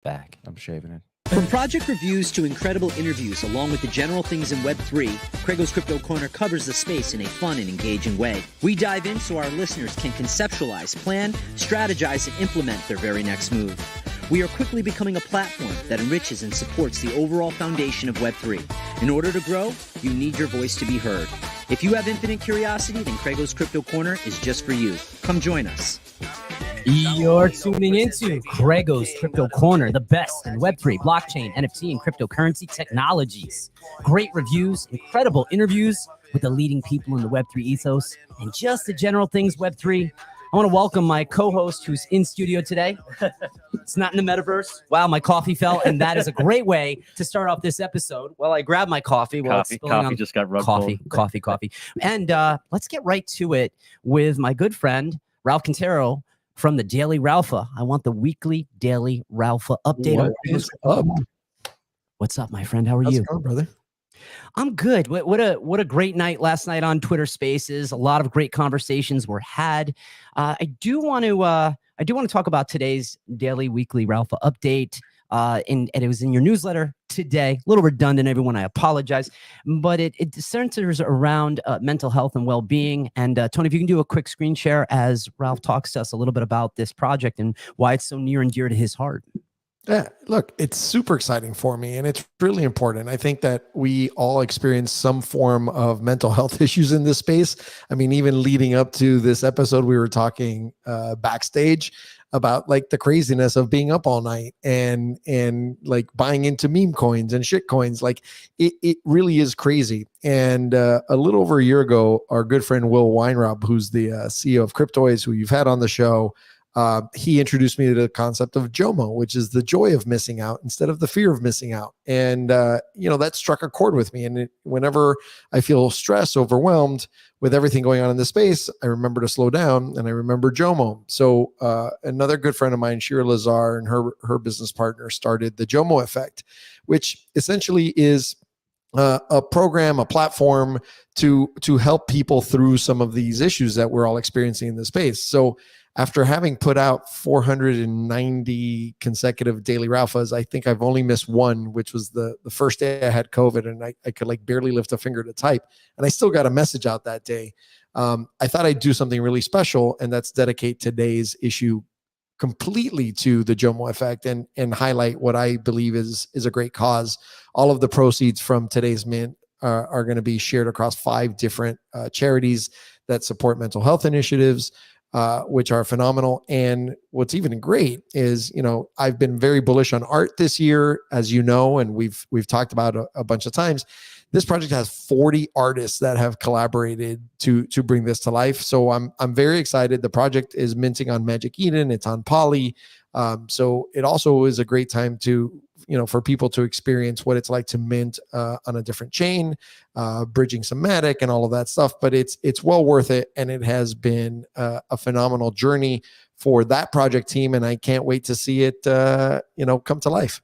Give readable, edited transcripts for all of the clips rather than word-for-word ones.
Back. I'm shaving it. From project reviews to incredible interviews, along with the general things in Web3, CraigO's Crypto Corner covers the space in a fun and engaging way. We dive in so our listeners can conceptualize, plan, strategize, and implement their very next move. We are quickly becoming a platform that enriches and supports the overall foundation of Web3. In order to grow, you need your voice to be heard. If you have infinite curiosity, then CraigO's Crypto Corner is just for you. Come join us. You're tuning into CraigO's Crypto Corner, the best in Web3, blockchain, NFT, and cryptocurrency technologies. Great reviews, incredible interviews with the leading people in the Web3 ethos, and just the general things Web3. I want to welcome my co-host who's in studio today. It's not in the metaverse. Wow, my coffee fell, and that is a great way to start off this episode. Well, I grabbed my coffee. Coffee just got rubbed. Coffee. And let's get right to it with my good friend, Ralph Quintero, from the Daily Ralpha. I want the weekly Daily Ralpha update. What is up? What's up, my friend? How are How's you? it going, brother? I'm good. What a great night last night on Twitter Spaces. A lot of great conversations were had. I do want to talk about today's daily weekly Ralpha update. And it was in your newsletter today. A little redundant, everyone. I apologize, but it centers around mental health and well-being. And Tony, if you can do a quick screen share as Ralph talks to us a little bit about this project and why it's so near and dear to his heart. Yeah, look, it's super exciting for me, and it's really important. I think that we all experience some form of mental health issues in this space. I mean, even leading up to this episode, we were talking backstage about like the craziness of being up all night and like buying into meme coins and shit coins. Like it really is crazy. And a little over a year ago, our good friend Will Weinrob, who's the CEO of Cryptoids, who you've had on the show, he introduced me to the concept of JOMO, which is the joy of missing out instead of the fear of missing out. And, that struck a chord with me. And whenever I feel stressed, overwhelmed with everything going on in the space, I remember to slow down and I remember JOMO. So another good friend of mine, Shira Lazar, and her business partner started the JOMO Effect, which essentially is a program, a platform to help people through some of these issues that we're all experiencing in the space. So after having put out 490 consecutive daily Ralphas, I think I've only missed one, which was the first day I had COVID and I could like barely lift a finger to type. And I still got a message out that day. I thought I'd do something really special, and that's dedicate today's issue completely to the JOMO Effect and highlight what I believe is a great cause. All of the proceeds from today's mint are going to be shared across 5 different charities that support mental health initiatives, which are phenomenal. And what's even great is, I've been very bullish on art this year, as you know, and we've talked about a bunch of times. This project has 40 artists that have collaborated to bring this to life. So I'm very excited. The project is minting on Magic Eden. It's on Poly. So it also is a great time to, for people to experience what it's like to mint on a different chain, bridging some Matic and all of that stuff. But it's well worth it. And it has been a phenomenal journey for that project team. And I can't wait to see it, come to life.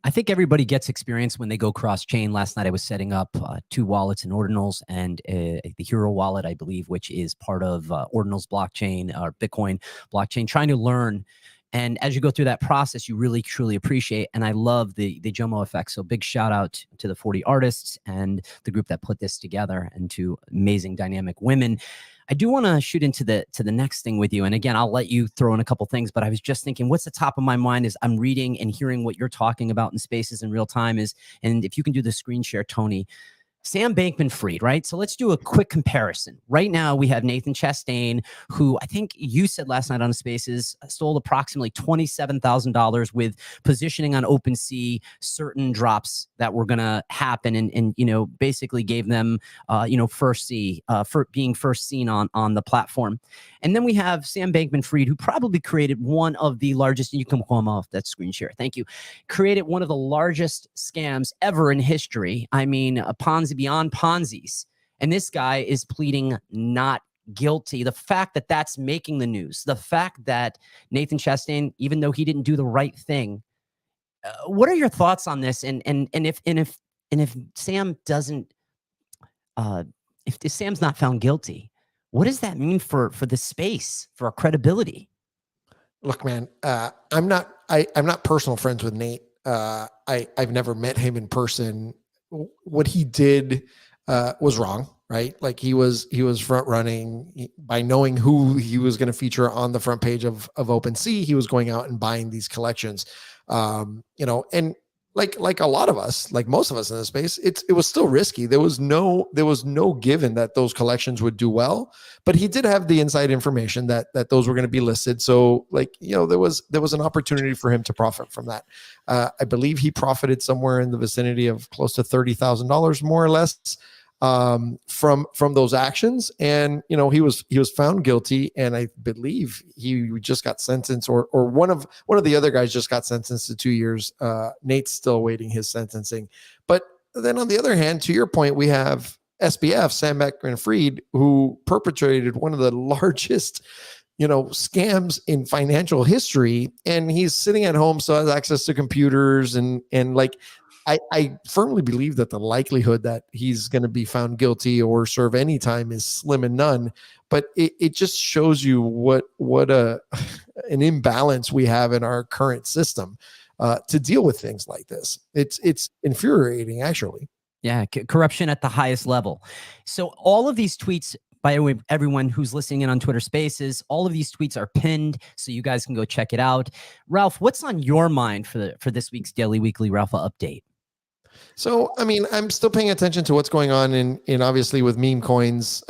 I think everybody gets experience when they go cross-chain. Last night I was setting up 2 wallets in Ordinals and the Hero wallet, I believe, which is part of Ordinals blockchain or Bitcoin blockchain, trying to learn. And as you go through that process, you really, truly appreciate. And I love the JOMO Effect. So big shout out to the 40 artists and the group that put this together, and to amazing dynamic women. I do want to shoot into the next thing with you. And again, I'll let you throw in a couple things, but I was just thinking what's the top of my mind is I'm reading and hearing what you're talking about in spaces in real time and if you can do the screen share, Tony, Sam Bankman-Fried, right? So let's do a quick comparison. Right now, we have Nathan Chastain, who I think you said last night on Spaces stole approximately $27,000 with positioning on OpenSea, certain drops that were going to happen, and basically gave them, for being first seen on the platform. And then we have Sam Bankman-Fried, who probably created one of the largest, and you can come off that screen share. Thank you. Created one of the largest scams ever in history. I mean, a Ponzi beyond Ponzi's. And this guy is pleading not guilty. The fact that that's making the news, the fact that Nathan Chastain, even though he didn't do the right thing, what are your thoughts on this? And if Sam doesn't, if Sam's not found guilty, what does that mean for the space, for our credibility? Look, man, I'm I'm not personal friends with Nate. I've never met him in person. What he did was wrong, right? Like he was front running by knowing who he was going to feature on the front page of OpenSea. He was going out and buying these collections, and like a lot of us, like most of us in this space, it was still risky. There was no given that those collections would do well, but he did have the inside information that those were going to be listed. So there was an opportunity for him to profit from that. I believe he profited somewhere in the vicinity of close to $30,000, more or less, from those actions. And he was found guilty, and I believe he just got sentenced, or one of the other guys just got sentenced to 2 years. Nate's still awaiting his sentencing. But then on the other hand, to your point, we have SBF, Sam Bankman-Fried, who perpetrated one of the largest scams in financial history, and he's sitting at home, so has access to computers, and I firmly believe that the likelihood that he's going to be found guilty or serve any time is slim and none. But it just shows you what an imbalance we have in our current system to deal with things like this. It's infuriating, actually. Yeah, corruption at the highest level. So all of these tweets, by the way, everyone who's listening in on Twitter Spaces, all of these tweets are pinned, so you guys can go check it out. Ralph, what's on your mind for this week's Daily Weekly Ralph update? So, I mean, I'm still paying attention to what's going on in obviously with meme coins,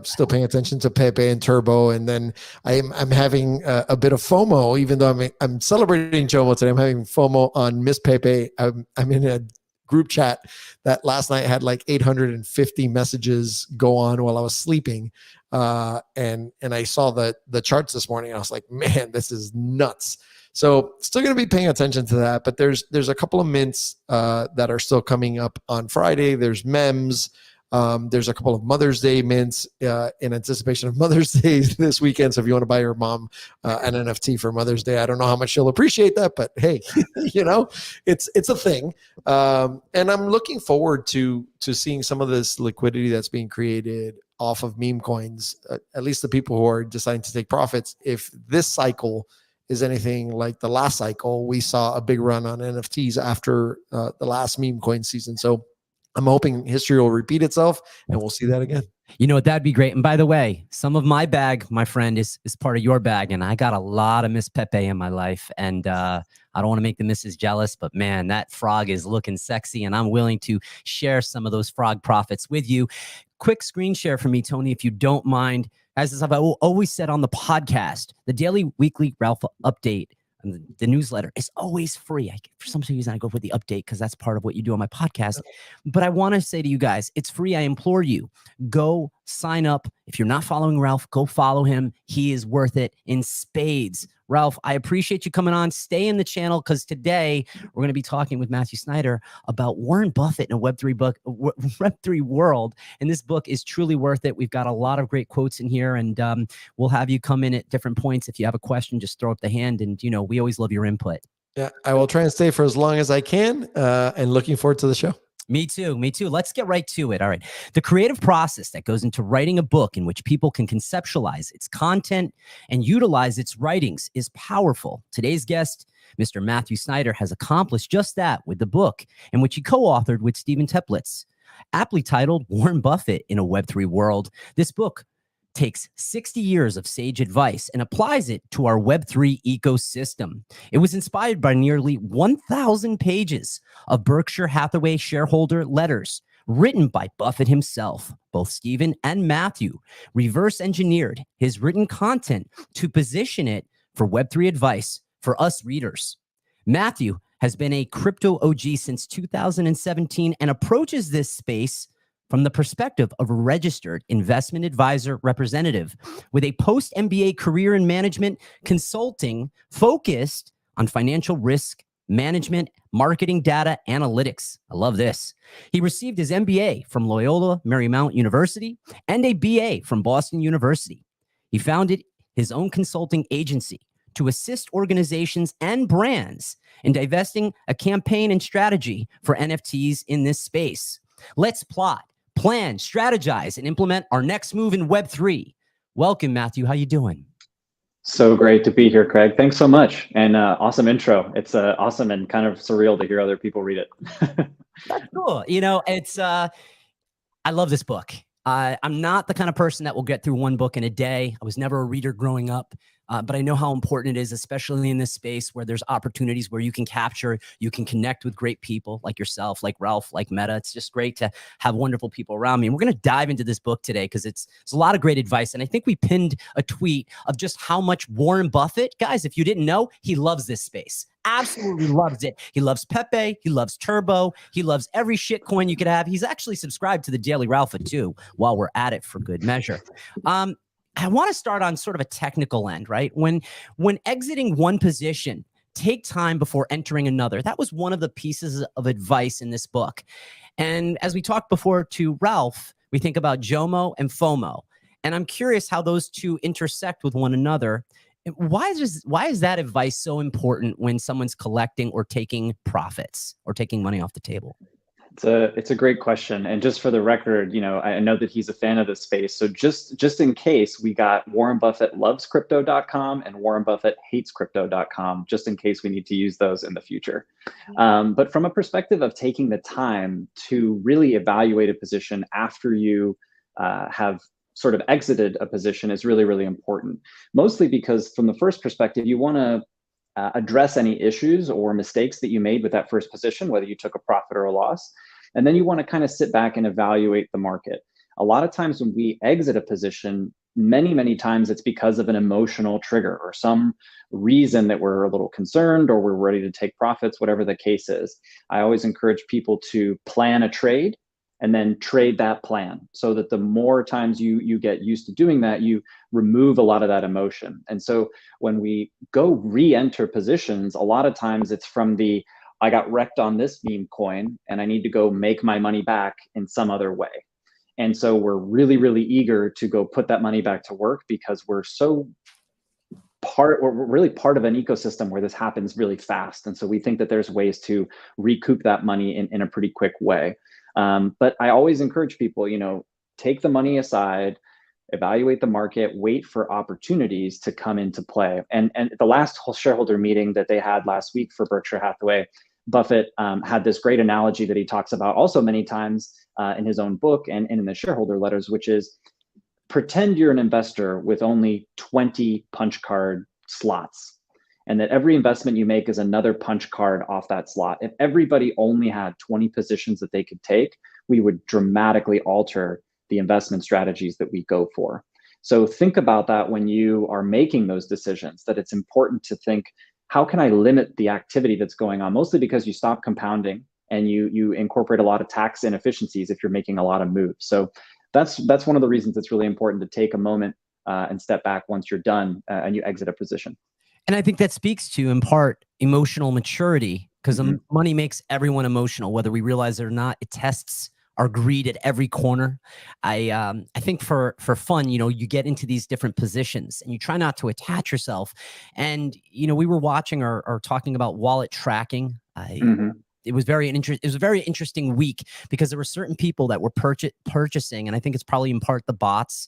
still paying attention to Pepe and Turbo. And then I'm having a bit of FOMO, even though I'm celebrating Jomo today. I'm having FOMO on Miss Pepe. I'm in a group chat that last night had like 850 messages go on while I was sleeping. And I saw the charts this morning. And I was like, man, this is nuts. So still going to be paying attention to that, but there's a couple of mints that are still coming up on Friday. There's MEMS. There's a couple of Mother's Day mints in anticipation of Mother's Day this weekend. So if you want to buy your mom an NFT for Mother's Day, I don't know how much she'll appreciate that, but hey, it's a thing. And I'm looking forward to seeing some of this liquidity that's being created off of meme coins, at least the people who are deciding to take profits. If this cycle is anything like the last cycle, we saw a big run on NFTs after the last meme coin season. So I'm hoping history will repeat itself and we'll see that again. That'd be great. And by the way, some of my bag, my friend, is part of your bag. And I got a lot of Miss Pepe in my life. And I don't want to make the missus jealous, but man, that frog is looking sexy. And I'm willing to share some of those frog profits with you. Quick screen share for me, Tony, if you don't mind. As I've always said on the podcast, the Daily Weekly Ralph update, the newsletter is always free. For some reason, I go for the update because that's part of what you do on my podcast. But I want to say to you guys, it's free. I implore you, go sign up. If you're not following Ralph, go follow him. He is worth it in spades. Ralph, I appreciate you coming on. Stay in the channel because today we're going to be talking with Matthew Snider about Warren Buffett in a Web3 world. And this book is truly worth it. We've got a lot of great quotes in here, and we'll have you come in at different points. If you have a question, just throw up the hand, and we always love your input. Yeah, I will try and stay for as long as I can, and looking forward to the show. Me too. Let's get right to it. All right. The creative process that goes into writing a book in which people can conceptualize its content and utilize its writings is powerful. Today's guest, Mr. Matthew Snider, has accomplished just that with the book in which he co-authored with Steven Teplitz, aptly titled Warren Buffett in a Web3 World. This book takes 60 years of sage advice and applies it to our Web3 ecosystem. It was inspired by nearly 1,000 pages of Berkshire Hathaway shareholder letters written by Buffett himself. Both Steven and Matthew reverse engineered his written content to position it for Web3 advice for us readers. Matthew has been a crypto OG since 2017 and approaches this space from the perspective of a registered investment advisor representative with a post-MBA career in management consulting focused on financial risk management, marketing data analytics. I love this. He received his MBA from Loyola Marymount University and a BA from Boston University. He founded his own consulting agency to assist organizations and brands in divesting a campaign and strategy for NFTs in this space. Let's plot, plan, strategize, and implement our next move in Web3. Welcome, Matthew. How you doing? So great to be here, Craig. Thanks so much. And awesome intro. It's awesome and kind of surreal to hear other people read it. That's cool. It's I love this book. I'm not the kind of person that will get through one book in a day. I was never a reader growing up, but I know how important it is, especially in this space where there's opportunities where you can capture, you can connect with great people like yourself, like Ralph, like Meta. It's just great to have wonderful people around me. And we're going to dive into this book today because it's a lot of great advice. And I think we pinned a tweet of just how much Warren Buffett, guys, if you didn't know, he loves this space. Absolutely loves it. He loves Pepe. He loves Turbo. He loves every shit coin you could have. He's actually subscribed to the Daily Ralpha too, while we're at it for good measure. I want to start on sort of a technical end, right? When exiting one position, take time before entering another. That was one of the pieces of advice in this book. And as we talked before to Ralph, we think about JOMO and FOMO. And I'm curious how those two intersect with one another. Why is that advice so important when someone's collecting or taking profits or taking money off the table? It's a great question. And just for the record, I know that he's a fan of this space. So just in case, we got Warren Buffett loves crypto.com and Warren Buffett hates crypto.com, just in case we need to use those in the future. But from a perspective of taking the time to really evaluate a position after you have sort of exited a position is really, really important. Mostly because from the first perspective, you want to address any issues or mistakes that you made with that first position, whether you took a profit or a loss. And then you want to kind of sit back and evaluate the market. A lot of times when we exit a position, many times it's because of an emotional trigger or some reason that we're a little concerned or we're ready to take profits, whatever the case is. I always encourage people to plan a trade and then trade that plan so that the more times you get used to doing that, you remove a lot of that emotion. And so when we go re-enter positions, a lot of times it's from I got wrecked on this meme coin and I need to go make my money back in some other way. And so we're really, really eager to go put that money back to work because we're really part of an ecosystem where this happens really fast. And so we think that there's ways to recoup that money in a pretty quick way. But I always encourage people, take the money aside, evaluate the market, wait for opportunities to come into play. And the last whole shareholder meeting that they had last week for Berkshire Hathaway, Buffett had this great analogy that he talks about also many times in his own book and in the shareholder letters, which is pretend you're an investor with only 20 punch card slots. And that every investment you make is another punch card off that slot. If everybody only had 20 positions that they could take, we would dramatically alter the investment strategies that we go for. So think about that when you are making those decisions, that it's important to think, how can I limit the activity that's going on? Mostly because you stop compounding and you incorporate a lot of tax inefficiencies if you're making a lot of moves. So that's one of the reasons it's really important to take a moment and step back once you're done and you exit a position. And I think that speaks to, in part, emotional maturity, because money makes everyone emotional, whether we realize it or not. It tests our greed at every corner. I think for fun, you get into these different positions and you try not to attach yourself. And, we were watching or talking about wallet tracking. It was a very interesting week because there were certain people that were purchasing, and I think it's probably in part the bots.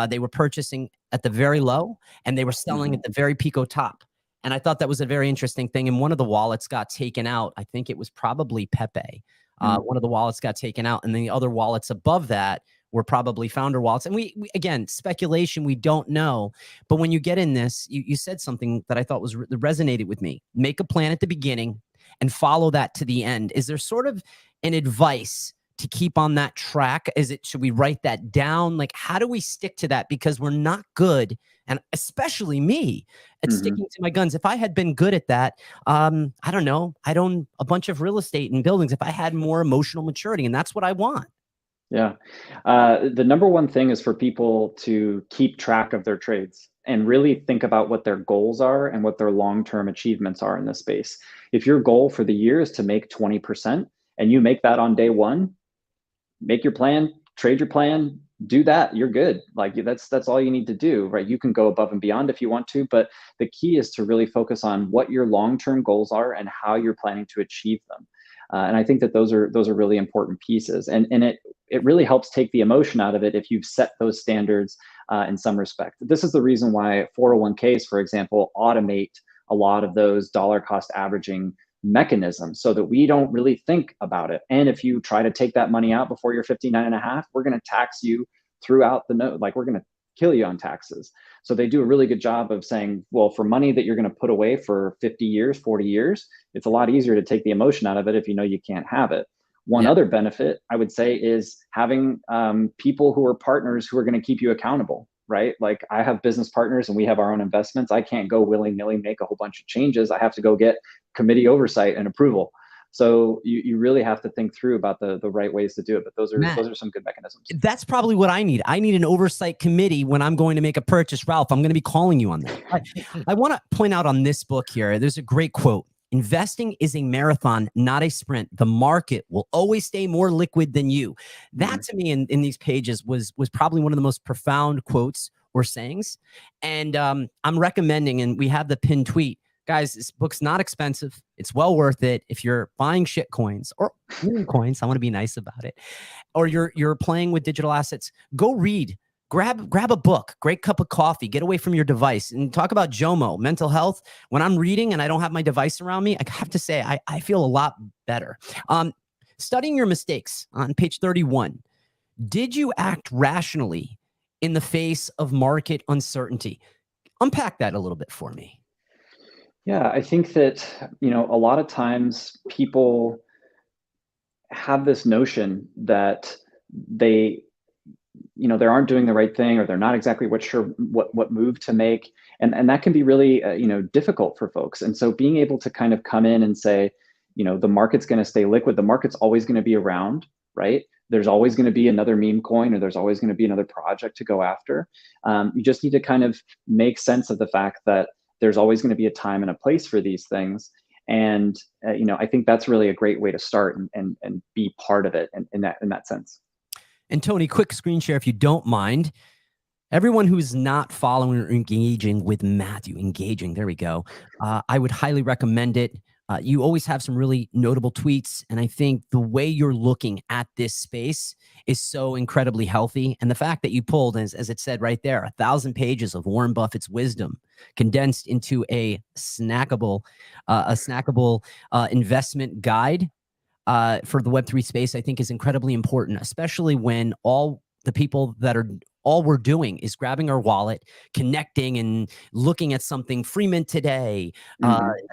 They were purchasing at the very low and they were selling at the very pico top. And I thought that was a very interesting thing. And one of the wallets got taken out. I think it was probably Pepe. One of the wallets got taken out, and then the other wallets above that were probably founder wallets. And we again, speculation, we don't know. But when you get in this, you said something that I thought resonated with me. Make a plan at the beginning and follow that to the end. Is there sort of an advice to keep on that track? Should we write that down? Like, how do we stick to that? Because we're not good, and especially me, at sticking to my guns. If I had been good at that, I don't know, I'd own a bunch of real estate and buildings if I had more emotional maturity, and that's what I want. Yeah. The number one thing is for people to keep track of their trades and really think about what their goals are and what their long-term achievements are in this space. If your goal for the year is to make 20% and you make that on day one, make your plan, trade your plan, do that, you're good. Like that's all you need to do, right? You can go above and beyond if you want to, but the key is to really focus on what your long-term goals are and how you're planning to achieve them. And I think that those are really important pieces. And it really helps take the emotion out of it if you've set those standards in some respect. This is the reason why 401ks, for example, automate a lot of those dollar cost averaging mechanisms so that we don't really think about it. And if you try to take that money out before you're 59 and a half, we're going to tax you throughout the note. Like, we're going to kill you on taxes. So they do a really good job of saying, well, for money that you're going to put away for 50 years, 40 years, it's a lot easier to take the emotion out of it if you know you can't have it. One other benefit I would say is having people who are partners who are going to keep you accountable, right? Like, I have business partners and we have our own investments. I can't go willy-nilly make a whole bunch of changes. I have to go get committee oversight and approval. So you really have to think through about the right ways to do it. But those are some good mechanisms. That's probably what I need. I need an oversight committee when I'm going to make a purchase. Ralph, I'm going to be calling you on that. I want to point out on this book here, there's a great quote. Investing is a marathon, not a sprint. The market will always stay more liquid than you. That to me in these pages was probably one of the most profound quotes or sayings. And I'm recommending, and we have the pinned tweet, guys, this book's not expensive. It's well worth it. If you're buying shit coins or meme coins, I want to be nice about it, or you're playing with digital assets, go read. Grab a book, great cup of coffee, get away from your device, and talk about JOMO, mental health. When I'm reading and I don't have my device around me, I have to say I feel a lot better. Studying your mistakes on page 31. Did you act rationally in the face of market uncertainty? Unpack that a little bit for me. Yeah, I think that, a lot of times people have this notion that they aren't doing the right thing, or they're not exactly sure what move to make. And that can be really, difficult for folks. And so being able to kind of come in and say, the market's going to stay liquid. The market's always going to be around, right? There's always going to be another meme coin, or there's always going to be another project to go after. You just need to kind of make sense of the fact that there's always going to be a time and a place for these things. And, I think that's really a great way to start and be part of it in that sense. And Tony, quick screen share if you don't mind. Everyone who's not following or engaging with Mathew, there we go. I would highly recommend it. You always have some really notable tweets. And I think the way you're looking at this space is so incredibly healthy. And the fact that you pulled, as it said right there, 1,000 pages of Warren Buffett's wisdom condensed into a snackable investment guide for the Web3 space, I think is incredibly important, especially when all the people that are all we're doing is grabbing our wallet, connecting and looking at something, Freeman today,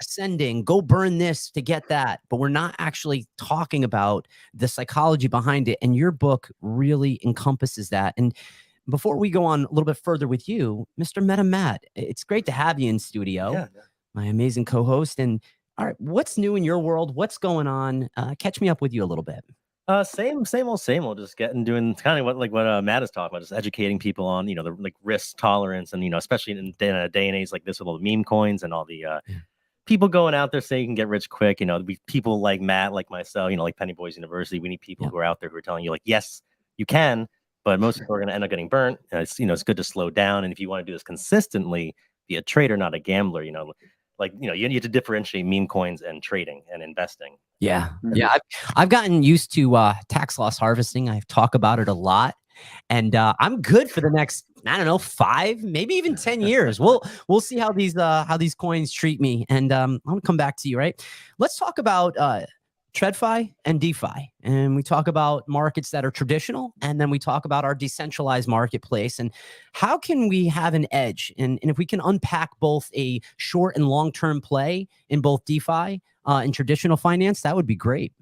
ascending, go burn this to get that. But we're not actually talking about the psychology behind it. And your book really encompasses that. And before we go on a little bit further with you, Mr. Meta Matt, it's great to have you in studio, yeah. My amazing co-host. And all right, what's new in your world? What's going on? Catch me up with you a little bit. Same old. Just doing kind of what Matt is talking about, just educating people on the risk tolerance, and especially in a day and age like this with all the meme coins and all the people going out there saying you can get rich quick. People like Matt, like myself, like Penny Boys University. We need people who are out there who are telling you yes, you can, but most people are going to end up getting burnt. It's good to slow down, and if you want to do this consistently, be a trader, not a gambler. You need to differentiate meme coins and trading and investing. Yeah. I've gotten used to tax loss harvesting. I talk about it a lot, and I'm good for the next, 5, maybe even 10 years. We'll see how these coins treat me. And I'm gonna come back to you, right? Let's talk about TradFi and DeFi, and we talk about markets that are traditional, and then we talk about our decentralized marketplace, and how can we have an edge, and if we can unpack both a short and long-term play in both DeFi and traditional finance, that would be great.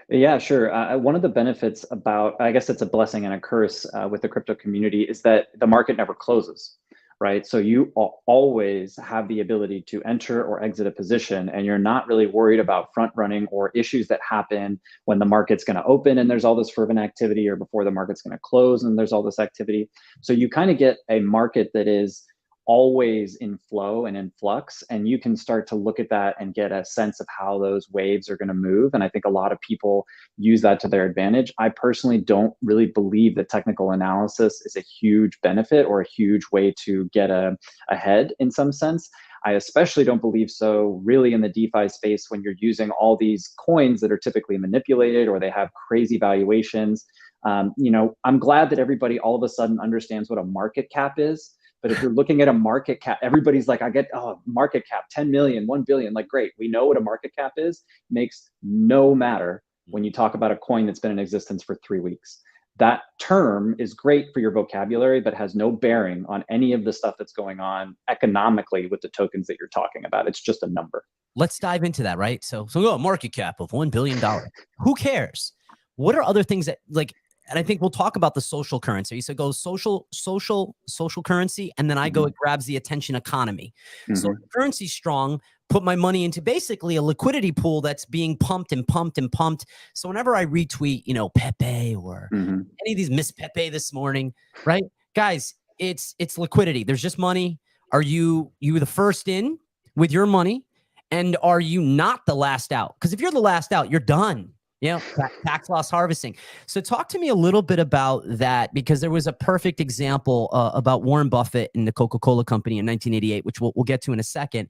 Yeah, sure. One of the benefits about, I guess it's a blessing and a curse with the crypto community, is that the market never closes. Right. So you always have the ability to enter or exit a position, and you're not really worried about front running or issues that happen when the market's going to open and there's all this fervent activity, or before the market's going to close and there's all this activity. So you kind of get a market that is always in flow and in flux, and you can start to look at that and get a sense of how those waves are going to move. And I think a lot of people use that to their advantage. I personally don't really believe that technical analysis is a huge benefit or a huge way to get ahead in some sense. I especially don't believe so really in the DeFi space, when you're using all these coins that are typically manipulated or they have crazy valuations. I'm glad that everybody all of a sudden understands what a market cap is. But if you're looking at a market cap, everybody's like, market cap, 10 million, 1 billion. Like, great, we know what a market cap is. Makes no matter when you talk about a coin that's been in existence for 3 weeks. That term is great for your vocabulary, but has no bearing on any of the stuff that's going on economically with the tokens that you're talking about. It's just a number. Let's dive into that, right? So a market cap of $1 billion. Who cares? What are other things that, like, and I think we'll talk about the social currency. So go social currency, and then I go, it grabs the attention economy. So currency strong, put my money into basically a liquidity pool that's being pumped and pumped and pumped. So whenever I retweet, Pepe or any of these Miss Pepe this morning, right? Guys, it's liquidity. There's just money. Are you the first in with your money? And are you not the last out? Because if you're the last out, you're done. Tax loss harvesting. So talk to me a little bit about that, because there was a perfect example about Warren Buffett and the Coca-Cola company in 1988, which we'll get to in a second.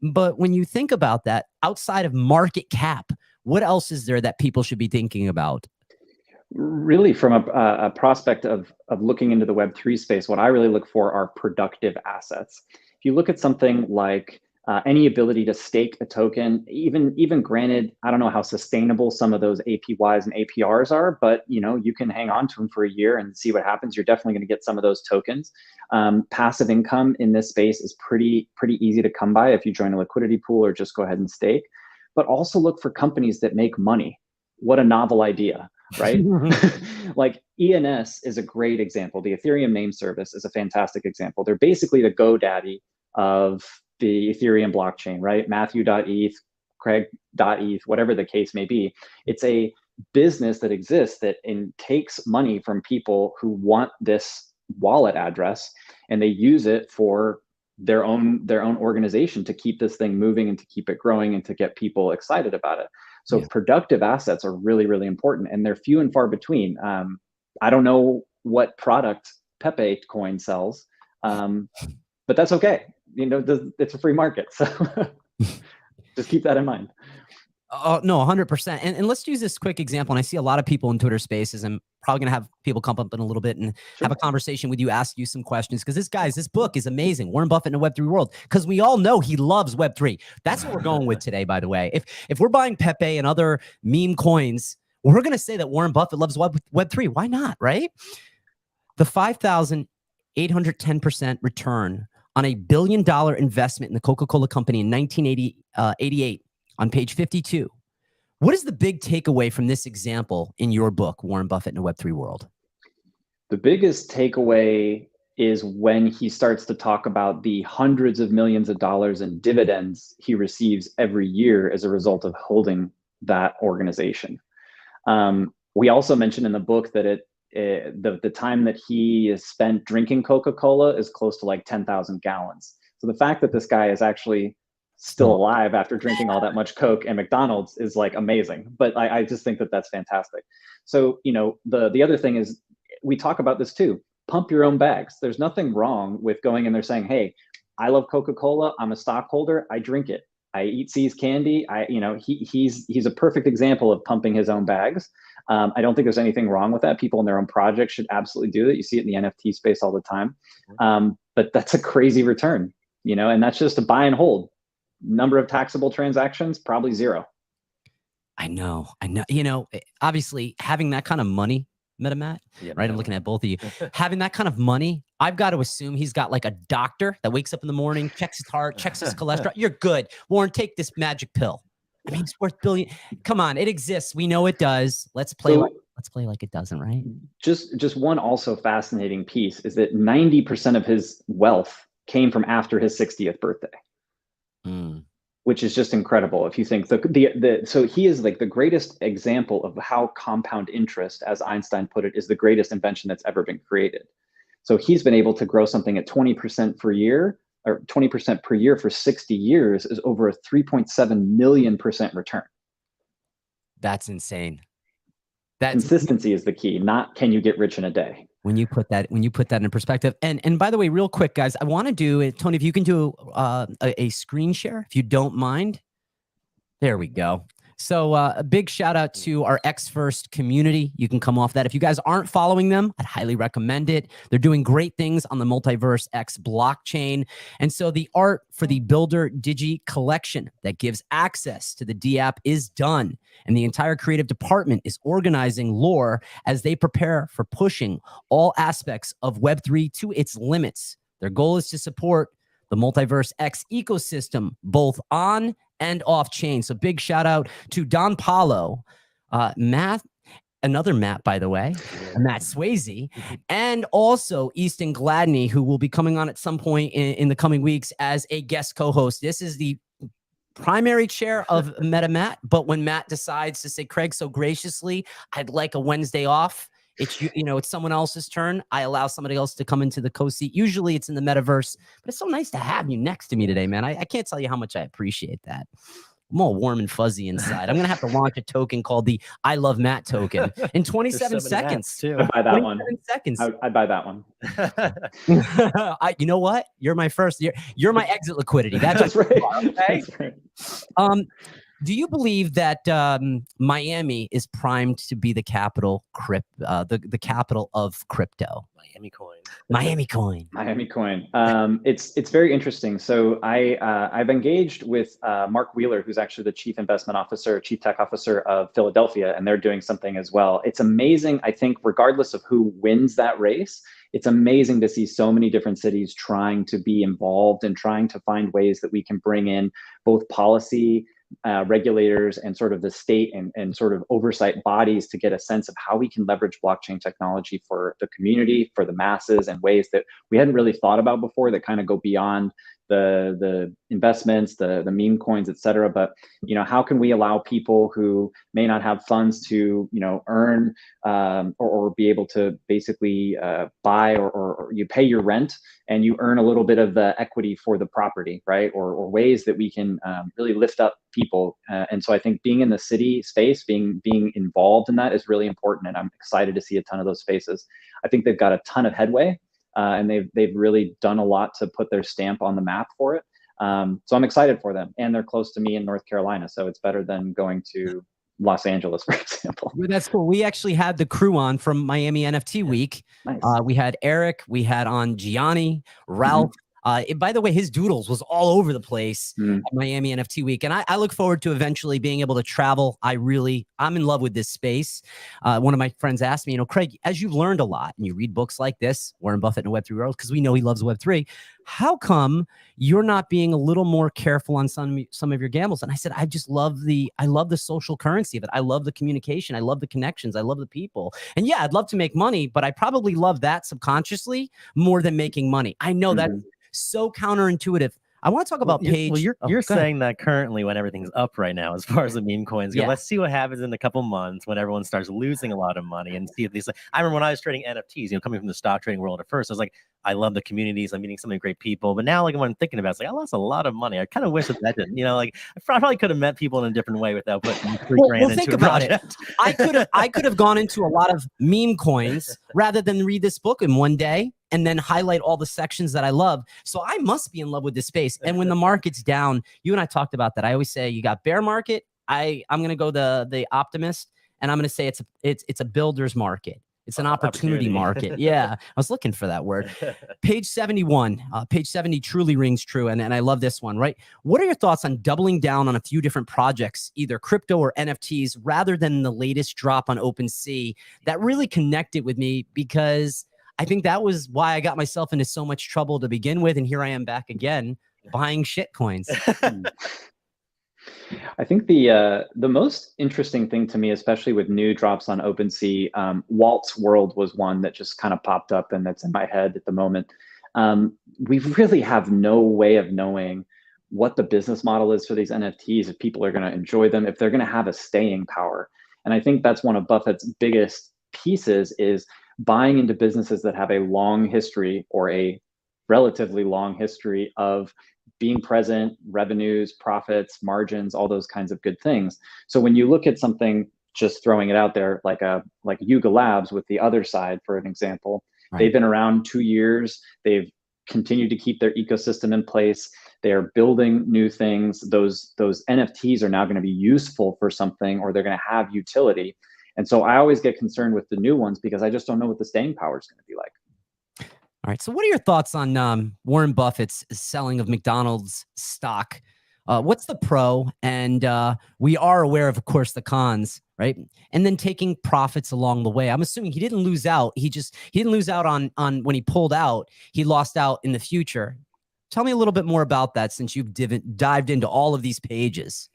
But when you think about that, outside of market cap, what else is there that people should be thinking about? Really, from a prospect of looking into the Web3 space, what I really look for are productive assets. If you look at something like any ability to stake a token, even granted, I don't know how sustainable some of those APYs and APRs are, but you can hang on to them for a year and see what happens. You're definitely going to get some of those tokens. Passive income in this space is pretty easy to come by if you join a liquidity pool or just go ahead and stake. But also look for companies that make money. What a novel idea, right? Like ENS is a great example. The Ethereum name service is a fantastic example. They're basically the GoDaddy of the Ethereum blockchain, right? Mathew.eth, Craig.eth, whatever the case may be. It's a business that exists that takes money from people who want this wallet address, and they use it for their own organization to keep this thing moving and to keep it growing and to get people excited about it. So productive assets are really, really important, and they're few and far between. I don't know what product Pepe coin sells, but that's okay. It's a free market. So just keep that in mind. Oh, no, 100%. And let's use this quick example. And I see a lot of people in Twitter spaces. I'm probably going to have people come up in a little bit and have a conversation with you, ask you some questions. Because this book is amazing. Warren Buffett in the Web3 world. Because we all know he loves Web3. That's what we're going with today, by the way. If we're buying Pepe and other meme coins, we're going to say that Warren Buffett loves Web3. Why not, right? The 5,810% return on $1 billion investment in the Coca-Cola company in 1988 on page 52. What is the big takeaway from this example in your book, Warren Buffett in the Web3 world? The biggest takeaway is when he starts to talk about the hundreds of millions of dollars in dividends he receives every year as a result of holding that organization. We also mentioned in the book that the time that he is spent drinking Coca-Cola is close to like 10,000 gallons. So the fact that this guy is actually still alive after drinking all that much Coke and McDonald's is like amazing. But I just think that that's fantastic. So, the other thing is, we talk about this too, pump your own bags. There's nothing wrong with going in there saying, hey, I love Coca-Cola. I'm a stockholder. I drink it. I eat C's candy. He's a perfect example of pumping his own bags. I don't think there's anything wrong with that. People in their own projects should absolutely do that. You see it in the NFT space all the time. But that's a crazy return, and that's just a buy and hold. Number of taxable transactions, probably 0. I know. Obviously having that kind of money, MetaMatt, right? I'm looking at both of you. Having that kind of money, I've got to assume he's got like a doctor that wakes up in the morning, checks his heart, checks his cholesterol. You're good. Warren, take this magic pill. I mean, it's worth billion. Come on, it exists. We know it does. Let's play like it doesn't, right? Just one also fascinating piece is that 90% of his wealth came from after his 60th birthday. Which is just incredible. If you think so he is like the greatest example of how compound interest, as Einstein put it, is the greatest invention that's ever been created. So he's been able to grow something at 20% per year, or 20% per year for 60 years, is over a 3.7 million % return. That's insane. Consistency is the key, not can you get rich in a day. When you put that in perspective, and by the way, real quick, guys, I want to do, Tony, if you can do a screen share, if you don't mind. There we go. So a big shout out to our X First community. You can come off that. If you guys aren't following them, I'd highly recommend it. They're doing great things on the Multiverse X blockchain. And so the art for the Builder Digi collection that gives access to the D app is done. And the entire creative department is organizing lore as they prepare for pushing all aspects of Web3 to its limits. Their goal is to support the Multiverse X ecosystem, both on and off chain. So big shout out to Don Paulo, Matt, another Matt, by the way, Matt Swayze, and also Easton Gladney, who will be coming on at some point in the coming weeks as a guest co-host. This is the primary chair of MetaMatt, but when Matt decides to say, Craig, so graciously, I'd like a Wednesday off. It's someone else's turn. I allow somebody else to come into the co-seat. Usually it's in the metaverse, but it's so nice to have you next to me today, man. I can't tell you how much I appreciate that. I'm all warm and fuzzy inside. I'm going to have to launch a token called the I Love Matt token in 27 seconds. Too. I'd buy that one. Seconds. I'd buy that one. You know what? You're my first. You're my exit liquidity. That's right. Okay? That's right. Do you believe that Miami is primed to be the capital the capital of crypto? Miami coin. It's very interesting. So I've engaged with Mark Wheeler, who's actually the chief tech officer of Philadelphia, and they're doing something as well. It's amazing. I think regardless of who wins that race, it's amazing to see so many different cities trying to be involved and trying to find ways that we can bring in both policy, regulators, and sort of the state and sort of oversight bodies to get a sense of how we can leverage blockchain technology for the community, for the masses, and ways that we hadn't really thought about before that kind of go beyond the investments, the meme coins, et cetera. But, how can we allow people who may not have funds to, earn or be able to basically buy or you pay your rent and you earn a little bit of the equity for the property, right? Or ways that we can really lift up people. And so I think being in the city space, being involved in that is really important. And I'm excited to see a ton of those spaces. I think they've got a ton of headway. And they've really done a lot to put their stamp on the map for it. So I'm excited for them. And they're close to me in North Carolina. So it's better than going to Los Angeles, for example. That's cool. We actually had the crew on from Miami NFT Week. Nice. We had Eric, we had on Gianni, Ralph. By the way, his doodles was all over the place at Miami NFT Week. And I look forward to eventually being able to travel. I'm in love with this space. One of my friends asked me, Craig, as you've learned a lot and you read books like this, Warren Buffett and Web3 World, because we know he loves Web3, how come you're not being a little more careful on some of your gambles? And I said, I love the social currency of it. I love the communication. I love the connections. I love the people. And yeah, I'd love to make money, but I probably love that subconsciously more than making money. I know that's so counterintuitive. I want to talk about Page. Well, you're saying that currently when everything's up right now, as far as the meme coins go. Yeah. Let's see what happens in a couple months when everyone starts losing a lot of money and see if these. I remember when I was trading NFTs, coming from the stock trading world at first, I was like, I love the communities. I'm meeting so many great people. But now, when I'm thinking about it, it's like I lost a lot of money. I kind of wish that didn't. I probably could have met people in a different way without putting $3,000 into a project. I could have gone into a lot of meme coins rather than read this book in one day and then highlight all the sections that I love. So I must be in love with this space. And when the market's down, you and I talked about that. I always say you got bear market. I'm going to go the optimist, and I'm going to say it's a builder's market. It's an opportunity market. Yeah, I was looking for that word. Page 71. Page 70 truly rings true, and I love this one, right? What are your thoughts on doubling down on a few different projects, either crypto or NFTs, rather than the latest drop on OpenSea that really connected with me? Because I think that was why I got myself into so much trouble to begin with, and here I am back again buying shit coins. I think the most interesting thing to me, especially with new drops on OpenSea, Walt's World was one that just kind of popped up and that's in my head at the moment. We really have no way of knowing what the business model is for these NFTs, if people are going to enjoy them, if they're going to have a staying power. And I think that's one of Buffett's biggest pieces, is buying into businesses that have a long history, or a relatively long history, of being present, revenues, profits, margins, all those kinds of good things. So when you look at something, just throwing it out there, like Yuga Labs with the other side, for an example, right. They've been around 2 years. They've continue to keep their ecosystem in place. They are building new things. Those NFTs are now going to be useful for something, or they're going to have utility. And so I always get concerned with the new ones because I just don't know what the staying power is going to be like. All right. So what are your thoughts on Warren Buffett's selling of McDonald's stock? What's the pro? And we are aware of course, the cons, right? And then taking profits along the way. I'm assuming he didn't lose out. He didn't lose out on when he pulled out. He lost out in the future. Tell me a little bit more about that, since you've dived into all of these pages.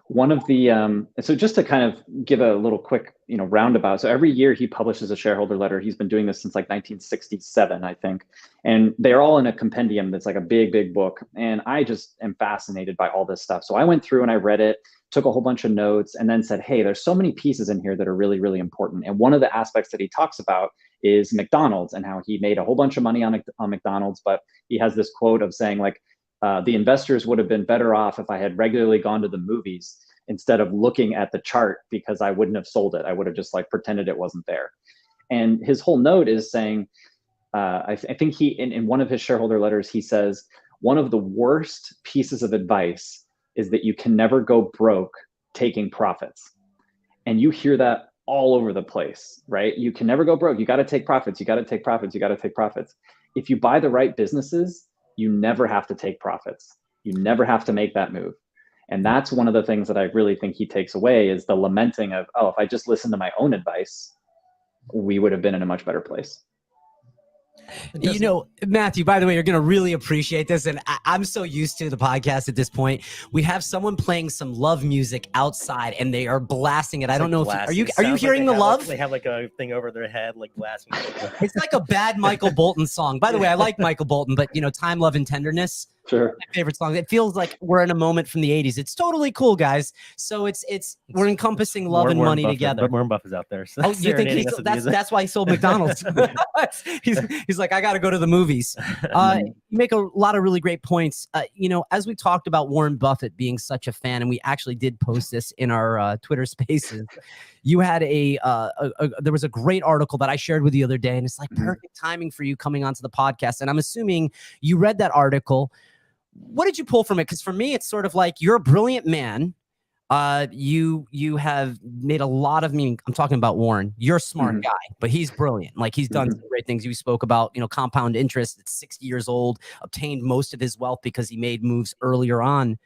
One of the so just to kind of give a little quick roundabout. So every year he publishes a shareholder letter. He's been doing this since like 1967, I think, and they're all in a compendium that's like a big book. And I just am fascinated by all this stuff. So I went through and I read it, took a whole bunch of notes, and then said, hey, there's so many pieces in here that are really important. And one of the aspects that he talks about is McDonald's and how he made a whole bunch of money on McDonald's, but he has this quote of saying like, the investors would have been better off if I had regularly gone to the movies instead of looking at the chart, because I wouldn't have sold it. I would have just like pretended it wasn't there. And his whole note is saying, I think he, in one of his shareholder letters, he says, one of the worst pieces of advice is that you can never go broke taking profits. And you hear that all over the place, right? You can never go broke. You got to take profits. You got to take profits. You got to take profits. If you buy the right businesses, you never have to take profits. You never have to make that move. And that's one of the things that I really think he takes away, is the lamenting of, oh, if I just listened to my own advice, we would have been in a much better place. Mathew, by the way, you're going to really appreciate this. And I'm so used to the podcast at this point. We have someone playing some love music outside and they are blasting it. I don't know if are you hearing the love? They have like a thing over their head, like blasting. It's like a bad Michael Bolton song. By the way, I like Michael Bolton, but Time, Love, and Tenderness. Sure. My favorite song. It feels like we're in a moment from the 80s. It's totally cool, guys. So we're encompassing love and money together. But Warren Buffett's out there. So oh, you think that's why he sold McDonald's? he's like, I got to go to the movies. You make a lot of really great points. As we talked about Warren Buffett being such a fan, and we actually did post this in our Twitter Spaces. You had there was a great article that I shared with you the other day, and it's like perfect timing for you coming onto the podcast. And I'm assuming you read that article. What did you pull from it? Because for me, it's sort of like, you're a brilliant man. You have made a lot of meaning. I'm talking about Warren. You're a smart guy, but he's brilliant. Like, he's done some great things. You spoke about, compound interest at 60 years old, obtained most of his wealth because he made moves earlier on.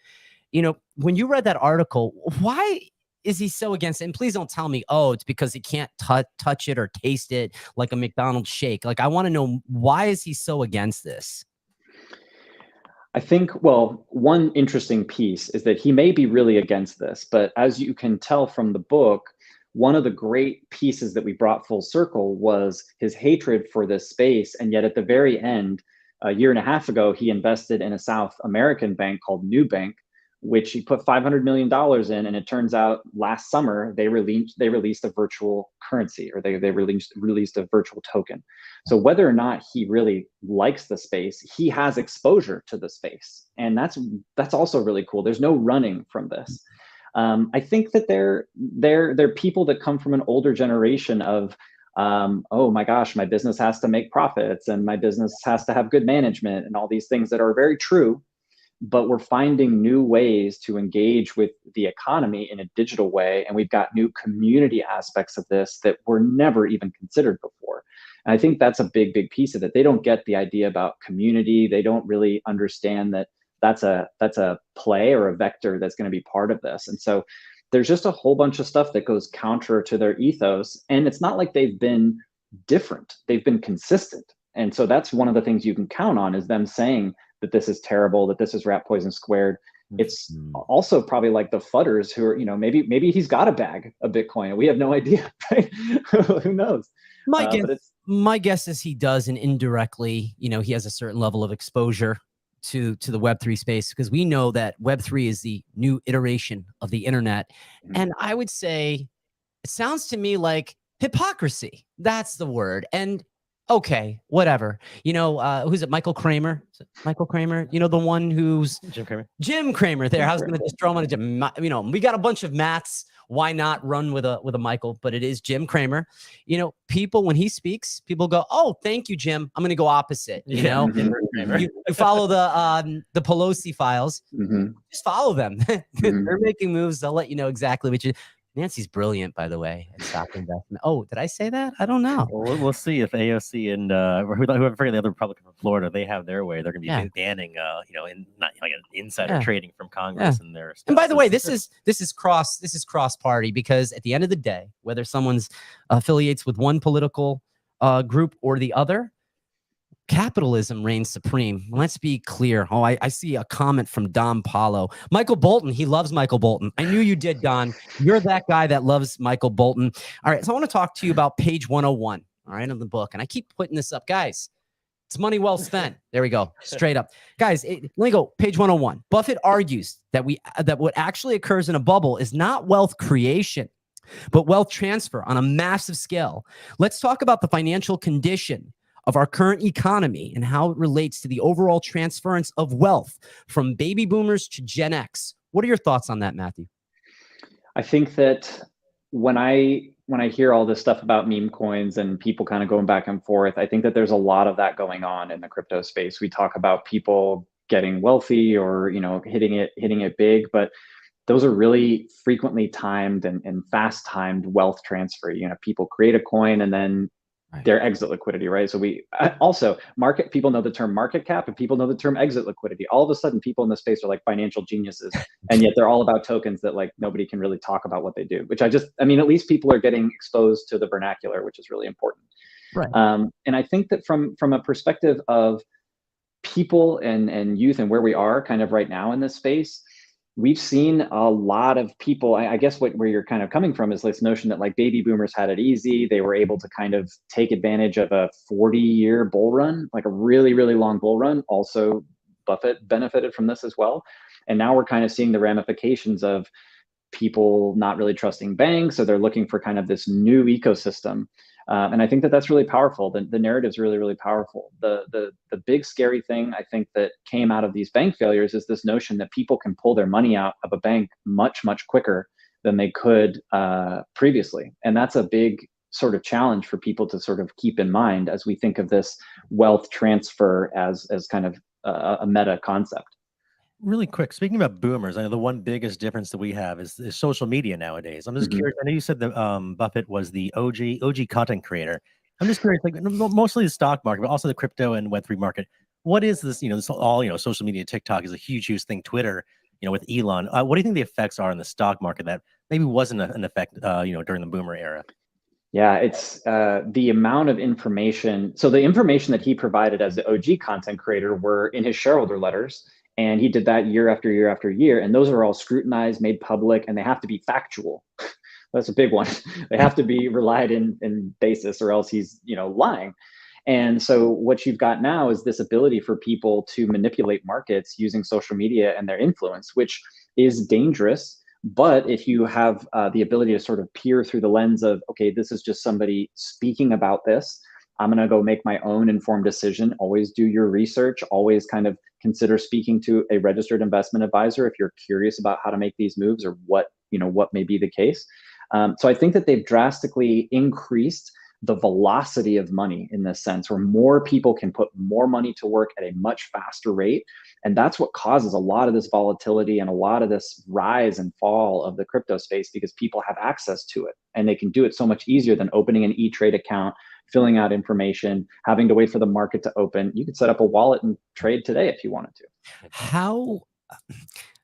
When you read that article, why is he so against it? And please don't tell me, oh, it's because he can't touch it or taste it like a McDonald's shake. Like, I want to know, why is he so against this? I think, well, one interesting piece is that he may be really against this, but as you can tell from the book, one of the great pieces that we brought full circle was his hatred for this space. And yet at the very end, a year and a half ago, he invested in a South American bank called New Bank, which he put $500 million in. And it turns out last summer, they released a virtual currency, or they released a virtual token. So whether or not he really likes the space, he has exposure to the space. And that's also really cool. There's no running from this. I think that they're people that come from an older generation of, oh my gosh, my business has to make profits and my business has to have good management and all these things that are very true. But we're finding new ways to engage with the economy in a digital way. And we've got new community aspects of this that were never even considered before. And I think that's a big piece of it. They don't get the idea about community. They don't really understand that that's a play or a vector that's going to be part of this. And so there's just a whole bunch of stuff that goes counter to their ethos. And it's not like they've been different. They've been consistent. And so that's one of the things you can count on, is them saying that this is terrible, that this is rat poison squared. It's also probably like the fudders who are, maybe he's got a bag of Bitcoin and we have no idea, right? Who knows? My guess is he does, and indirectly, he has a certain level of exposure to the Web3 space, because we know that Web3 is the new iteration of the internet. And I would say it sounds to me like hypocrisy. That's the word. And okay, whatever. Who's it? Michael Kramer? Is it Michael Kramer? The one who's Jim Cramer. Jim Cramer there. I was going to just throw him on a Jim. We got a bunch of Matts why not run with a Michael? But it is Jim Cramer. You know, people, when he speaks, people go, "Oh, thank you, Jim. I'm going to go opposite." You know, you follow the Pelosi files. Just follow them. They're making moves. They'll let you know exactly what you. Nancy's brilliant, by the way, at stock investment. Oh, did I say that? I don't know. Well, we'll see if AOC and whoever the other Republican from Florida, they have their way. They're going to be banning, not like an insider trading from Congress and their stuff. And by the way, this is cross party, because at the end of the day, whether someone's affiliates with one political group or the other, capitalism reigns supreme. Let's be clear. Oh, I see a comment from Don Paulo. Michael Bolton, he loves Michael Bolton. I knew you did, Don. You're that guy that loves Michael Bolton. All right, so I want to talk to you about page 101, all right, of the book. And I keep putting this up, guys. It's money well spent. There we go. Straight up. Guys, let me go. Page 101. Buffett argues that what actually occurs in a bubble is not wealth creation, but wealth transfer on a massive scale. Let's talk about the financial condition of our current economy and how it relates to the overall transference of wealth from baby boomers to Gen X. What are your thoughts on that, Matthew? I think that when I hear all this stuff about meme coins and people kind of going back and forth, I think that there's a lot of that going on in the crypto space. We talk about people getting wealthy or, hitting it big, but those are really frequently timed and fast timed wealth transfer. People create a coin and then their exit liquidity, right? So we also people know the term market cap and people know the term exit liquidity. All of a sudden, people in the space are like financial geniuses, and yet they're all about tokens that like nobody can really talk about what they do. Which at least people are getting exposed to the vernacular, which is really important. Right. And I think that from a perspective of people and youth and where we are kind of right now in this space, we've seen a lot of people, I guess where you're kind of coming from is this notion that like baby boomers had it easy. They were able to kind of take advantage of a 40-year bull run, like a really, really long bull run. Also, Buffett benefited from this as well. And now we're kind of seeing the ramifications of people not really trusting banks. So they're looking for kind of this new ecosystem. And I think that that's really powerful. The narrative is really, really powerful. The big scary thing I think that came out of these bank failures is this notion that people can pull their money out of a bank much, much quicker than they could previously. And that's a big sort of challenge for people to sort of keep in mind as we think of this wealth transfer as kind of a meta concept. Really quick, speaking about boomers, I know the one biggest difference that we have is social media nowadays. I'm just curious. I know you said that Buffett was the OG content creator. I'm just curious, like mostly the stock market, but also the crypto and Web3 market. What is this? This all social media. TikTok is a huge thing. Twitter, with Elon. What do you think the effects are in the stock market that maybe wasn't an effect, during the boomer era? Yeah, it's the amount of information. So the information that he provided as the OG content creator were in his shareholder letters. And he did that year after year after year. And those are all scrutinized, made public, and they have to be factual. That's a big one. They have to be relied in basis, or else he's, lying. And so what you've got now is this ability for people to manipulate markets using social media and their influence, which is dangerous. But if you have the ability to sort of peer through the lens of, okay, this is just somebody speaking about this, I'm going to go make my own informed decision. Always do your research. Always kind of consider speaking to a registered investment advisor if you're curious about how to make these moves or what may be the case. So I think that they've drastically increased the velocity of money in this sense, where more people can put more money to work at a much faster rate. And that's what causes a lot of this volatility and a lot of this rise and fall of the crypto space, because people have access to it and they can do it so much easier than opening an E-Trade account, filling out information, having to wait for the market to open. You could set up a wallet and trade today if you wanted to.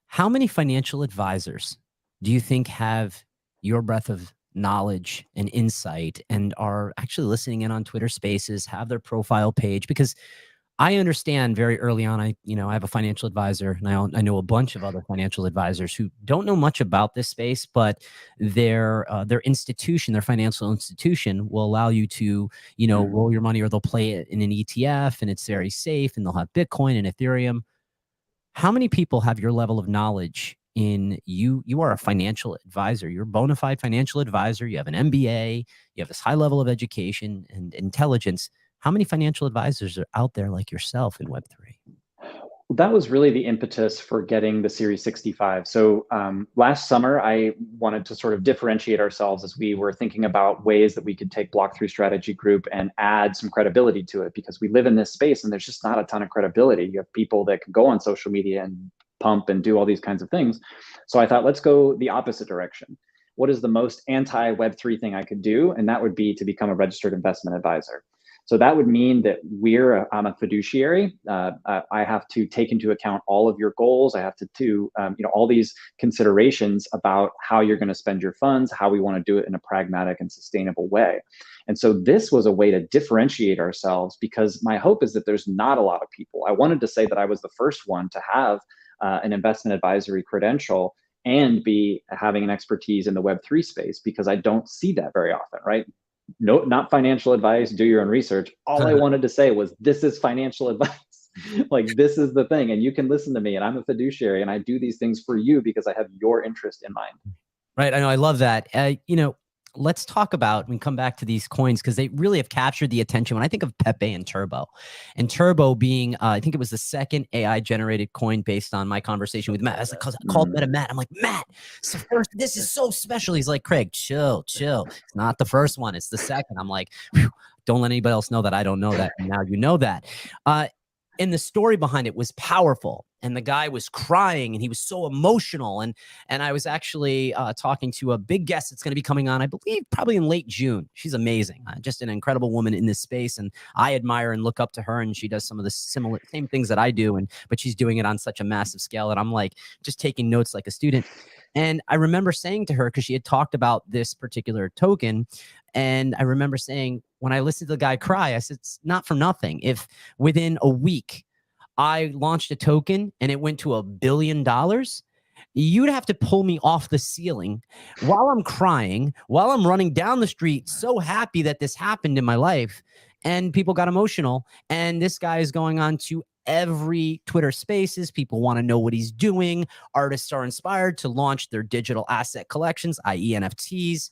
How many financial advisors do you think have your breadth of knowledge and insight and are actually listening in on Twitter Spaces, have their profile page? Because I understand very early on, I have a financial advisor, and I know a bunch of other financial advisors who don't know much about this space, but their institution, their financial institution, will allow you to, roll your money, or they'll play it in an ETF, and it's very safe, and they'll have Bitcoin and Ethereum. How many people have your level of knowledge in you? You are a financial advisor. You're a bona fide financial advisor. You have an MBA. You have this high level of education and intelligence. How many financial advisors are out there like yourself in Web3? That was really the impetus for getting the Series 65. So last summer, I wanted to sort of differentiate ourselves as we were thinking about ways that we could take Block3 Strategy Group and add some credibility to it, because we live in this space and there's just not a ton of credibility. You have people that can go on social media and pump and do all these kinds of things. So I thought, let's go the opposite direction. What is the most anti-Web3 thing I could do? And that would be to become a registered investment advisor. So that would mean that I'm a fiduciary. I have to take into account all of your goals. I have to do all these considerations about how you're going to spend your funds, how we want to do it in a pragmatic and sustainable way. And so this was a way to differentiate ourselves, because my hope is that there's not a lot of people. I wanted to say that I was the first one to have an investment advisory credential and be having an expertise in the Web3 space, because I don't see that very often, right? No, not financial advice, do your own research. All I wanted to say was, this is financial advice. Like, this is the thing, and you can listen to me, and I'm a fiduciary, and I do these things for you because I have your interest in mind. Right. I know. I love that. Let's talk about, we come back to these coins, because they really have captured the attention. When I think of Pepe and Turbo being, I think it was the second AI generated coin based on my conversation with Matt. I was like, called Meta Matt. I'm like, Matt, it's the first, this is so special. He's like, Craig, chill. It's not the first one. It's the second. I'm like, don't let anybody else know that I don't know that. And now you know that. And the story behind it was powerful, and the guy was crying, and he was so emotional. And I was actually talking to a big guest that's going to be coming on, I believe, probably in late June. She's amazing, just an incredible woman in this space, and I admire and look up to her. And she does some of the same things that I do, but she's doing it on such a massive scale. And I'm like just taking notes like a student. And I remember saying to her, because she had talked about this particular token, and I remember saying, when I listened to the guy cry, I said, it's not for nothing. If within a week I launched a token and it went to $1 billion, you'd have to pull me off the ceiling while I'm crying, while I'm running down the street, so happy that this happened in my life. And people got emotional. And this guy is going on to every Twitter Spaces. People want to know what he's doing. Artists are inspired to launch their digital asset collections, i.e. NFTs.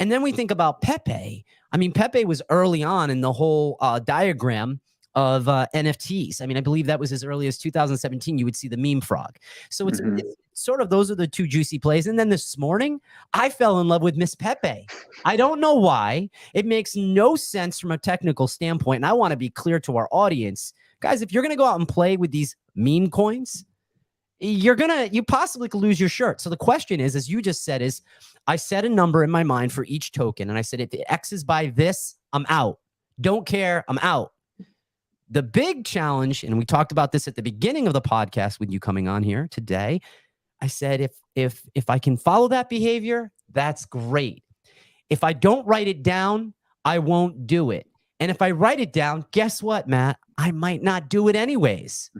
And then we think about Pepe. I mean, Pepe was early on in the whole diagram of NFTs. I mean, I believe that was as early as 2017. You would see the meme frog. So it's sort of, those are the two juicy plays. And then this morning, I fell in love with Miss Pepe. I don't know why. It makes no sense from a technical standpoint. And I want to be clear to our audience, guys, if you're going to go out and play with these meme coins, you possibly could lose your shirt. So the question is, as you just said, is I set a number in my mind for each token. And I said, if it X's by this, I'm out. Don't care. I'm out. The big challenge, and we talked about this at the beginning of the podcast with you coming on here today, I said, if I can follow that behavior, that's great. If I don't write it down, I won't do it. And if I write it down, guess what, Matt? I might not do it anyways.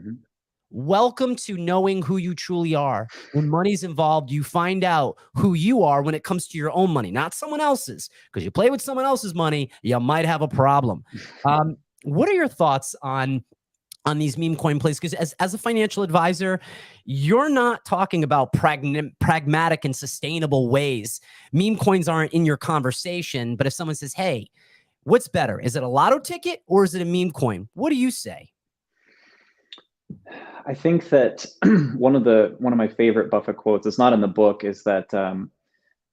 Welcome to knowing who you truly are. When money's involved, you find out who you are when it comes to your own money, not someone else's. Because you play with someone else's money, you might have a problem. What are your thoughts on these meme coin plays? Because as a financial advisor, you're not talking about pragmatic and sustainable ways. Meme coins aren't in your conversation. But if someone says, hey, what's better? Is it a lotto ticket or is it a meme coin? What do you say? I think that one of my favorite Buffett quotes, it's not in the book, is that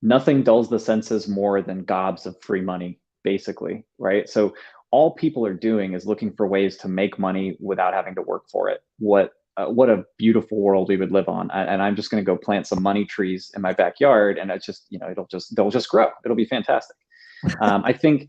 nothing dulls the senses more than gobs of free money, basically, right? So all people are doing is looking for ways to make money without having to work for it. What a beautiful world we would live on. And I'm just going to go plant some money trees in my backyard, and it's just, they'll just grow. It'll be fantastic. I think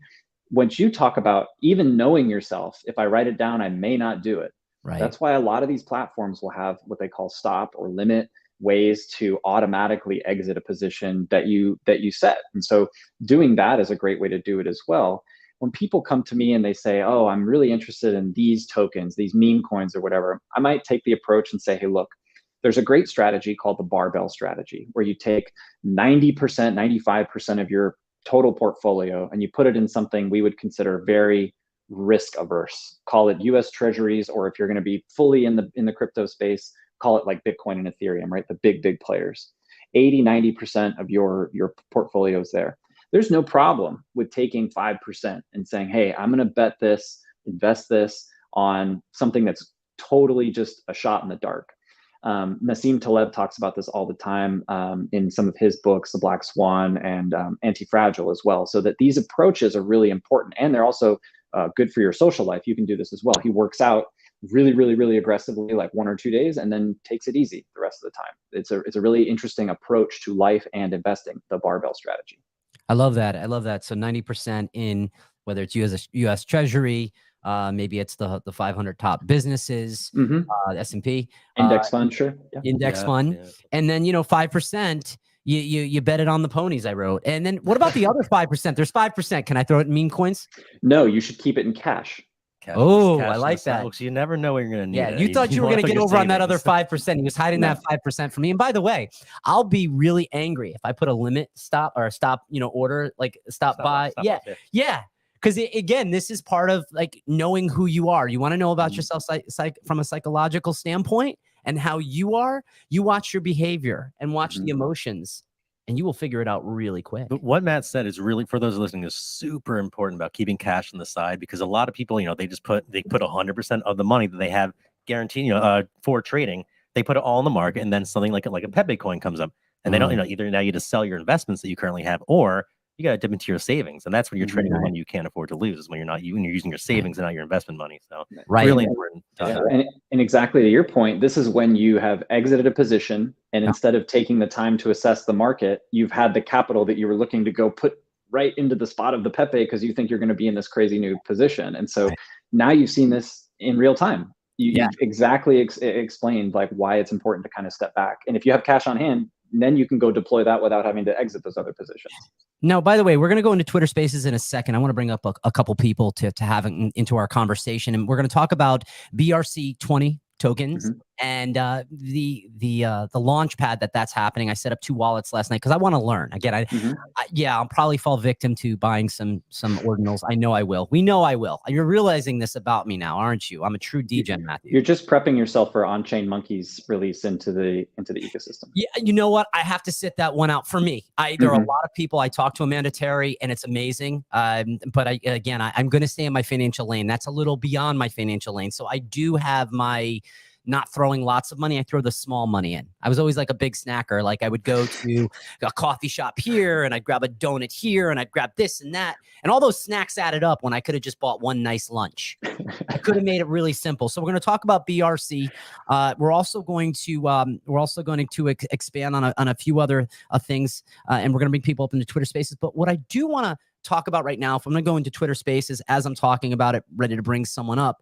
once you talk about even knowing yourself, if I write it down, I may not do it. Right. That's why a lot of these platforms will have what they call stop or limit ways to automatically exit a position that you set. And so doing that is a great way to do it as well. When people come to me and they say, oh, I'm really interested in these tokens, these meme coins or whatever, I might take the approach and say, hey, look, there's a great strategy called the barbell strategy, where you take 90%, 95% of your total portfolio and you put it in something we would consider very risk averse. Call it US Treasuries, or if you're going to be fully in the crypto space, call it like Bitcoin and Ethereum, right? The big players. 80, 90% of your portfolio is there. There's no problem with taking 5% and saying, hey, I'm going to bet this, invest this on something that's totally just a shot in the dark. Nassim Taleb talks about this all the time in some of his books, The Black Swan and Anti-Fragile as well. So that these approaches are really important, and they're also good for your social life. You can do this as well. He works out really, really, really aggressively, like 1 or 2 days, and then takes it easy the rest of the time. It's a really interesting approach to life and investing, the barbell strategy. I love that. I love that. So 90% in whether it's U.S. Treasury, maybe it's the 500 top businesses, S&P index fund, sure, index fund, and then 5%. You bet it on the ponies, I wrote. And then what about the other 5%? There's 5%. Can I throw it in meme coins? No, you should keep it in cash. Cash, Oh, cash I like that. So you never know when you're going to need it. Yeah, you thought you were going to get over on that other 5%. He was hiding No. that 5% from me. And by the way, I'll be really angry if I put a limit stop order, like stop by. Yeah. Because again, this is part of like knowing who you are. You want to know about yourself from a psychological standpoint and how you are. You watch your behavior and watch the emotions, and you will figure it out really quick. But what Matt said is really, for those listening, is super important about keeping cash on the side, because a lot of people, they put 100% of the money that they have guaranteed, for trading. They put it all in the market, and then something like a Pepe coin comes up, and they don't, either now you just sell your investments that you currently have, or you got to dip into your savings, and that's when you're trading the money you can't afford to lose. Is when you're using your savings and not your investment money. So really important. And exactly to your point, this is when you have exited a position, and instead of taking the time to assess the market, you've had the capital that you were looking to go put right into the spot of the Pepe because you think you're going to be in this crazy new position. And so now you've seen this in real time. You've exactly explained like why it's important to kind of step back. And if you have cash on hand, then you can go deploy that without having to exit those other positions. Now, by the way, we're going to go into Twitter Spaces in a second. I want to bring up a couple people to have into our conversation, and we're going to talk about BRC20 tokens and the launch pad that's happening. I set up 2 wallets last night because I want to learn. Again, I'll probably fall victim to buying some ordinals. I know I will. We know I will. You're realizing this about me now, aren't you? I'm a true degen, Matthew. You're just prepping yourself for On-Chain Monkey's release into the ecosystem. Yeah, you know what? I have to sit that one out for me. There are a lot of people. I talk to Amanda Terry, and it's amazing. But I'm going to stay in my financial lane. That's a little beyond my financial lane. So I do have my not throwing lots of money. I throw the small money in. I was always like a big snacker. Like I would go to a coffee shop here, and I'd grab a donut here, and I'd grab this and that. And all those snacks added up when I could have just bought one nice lunch. I could have made it really simple. So we're going to talk about BRC. We're also going to expand on a few other things, and we're going to bring people up into Twitter Spaces. But what I do want to talk about right now, if I'm going to go into Twitter Spaces as I'm talking about it, ready to bring someone up,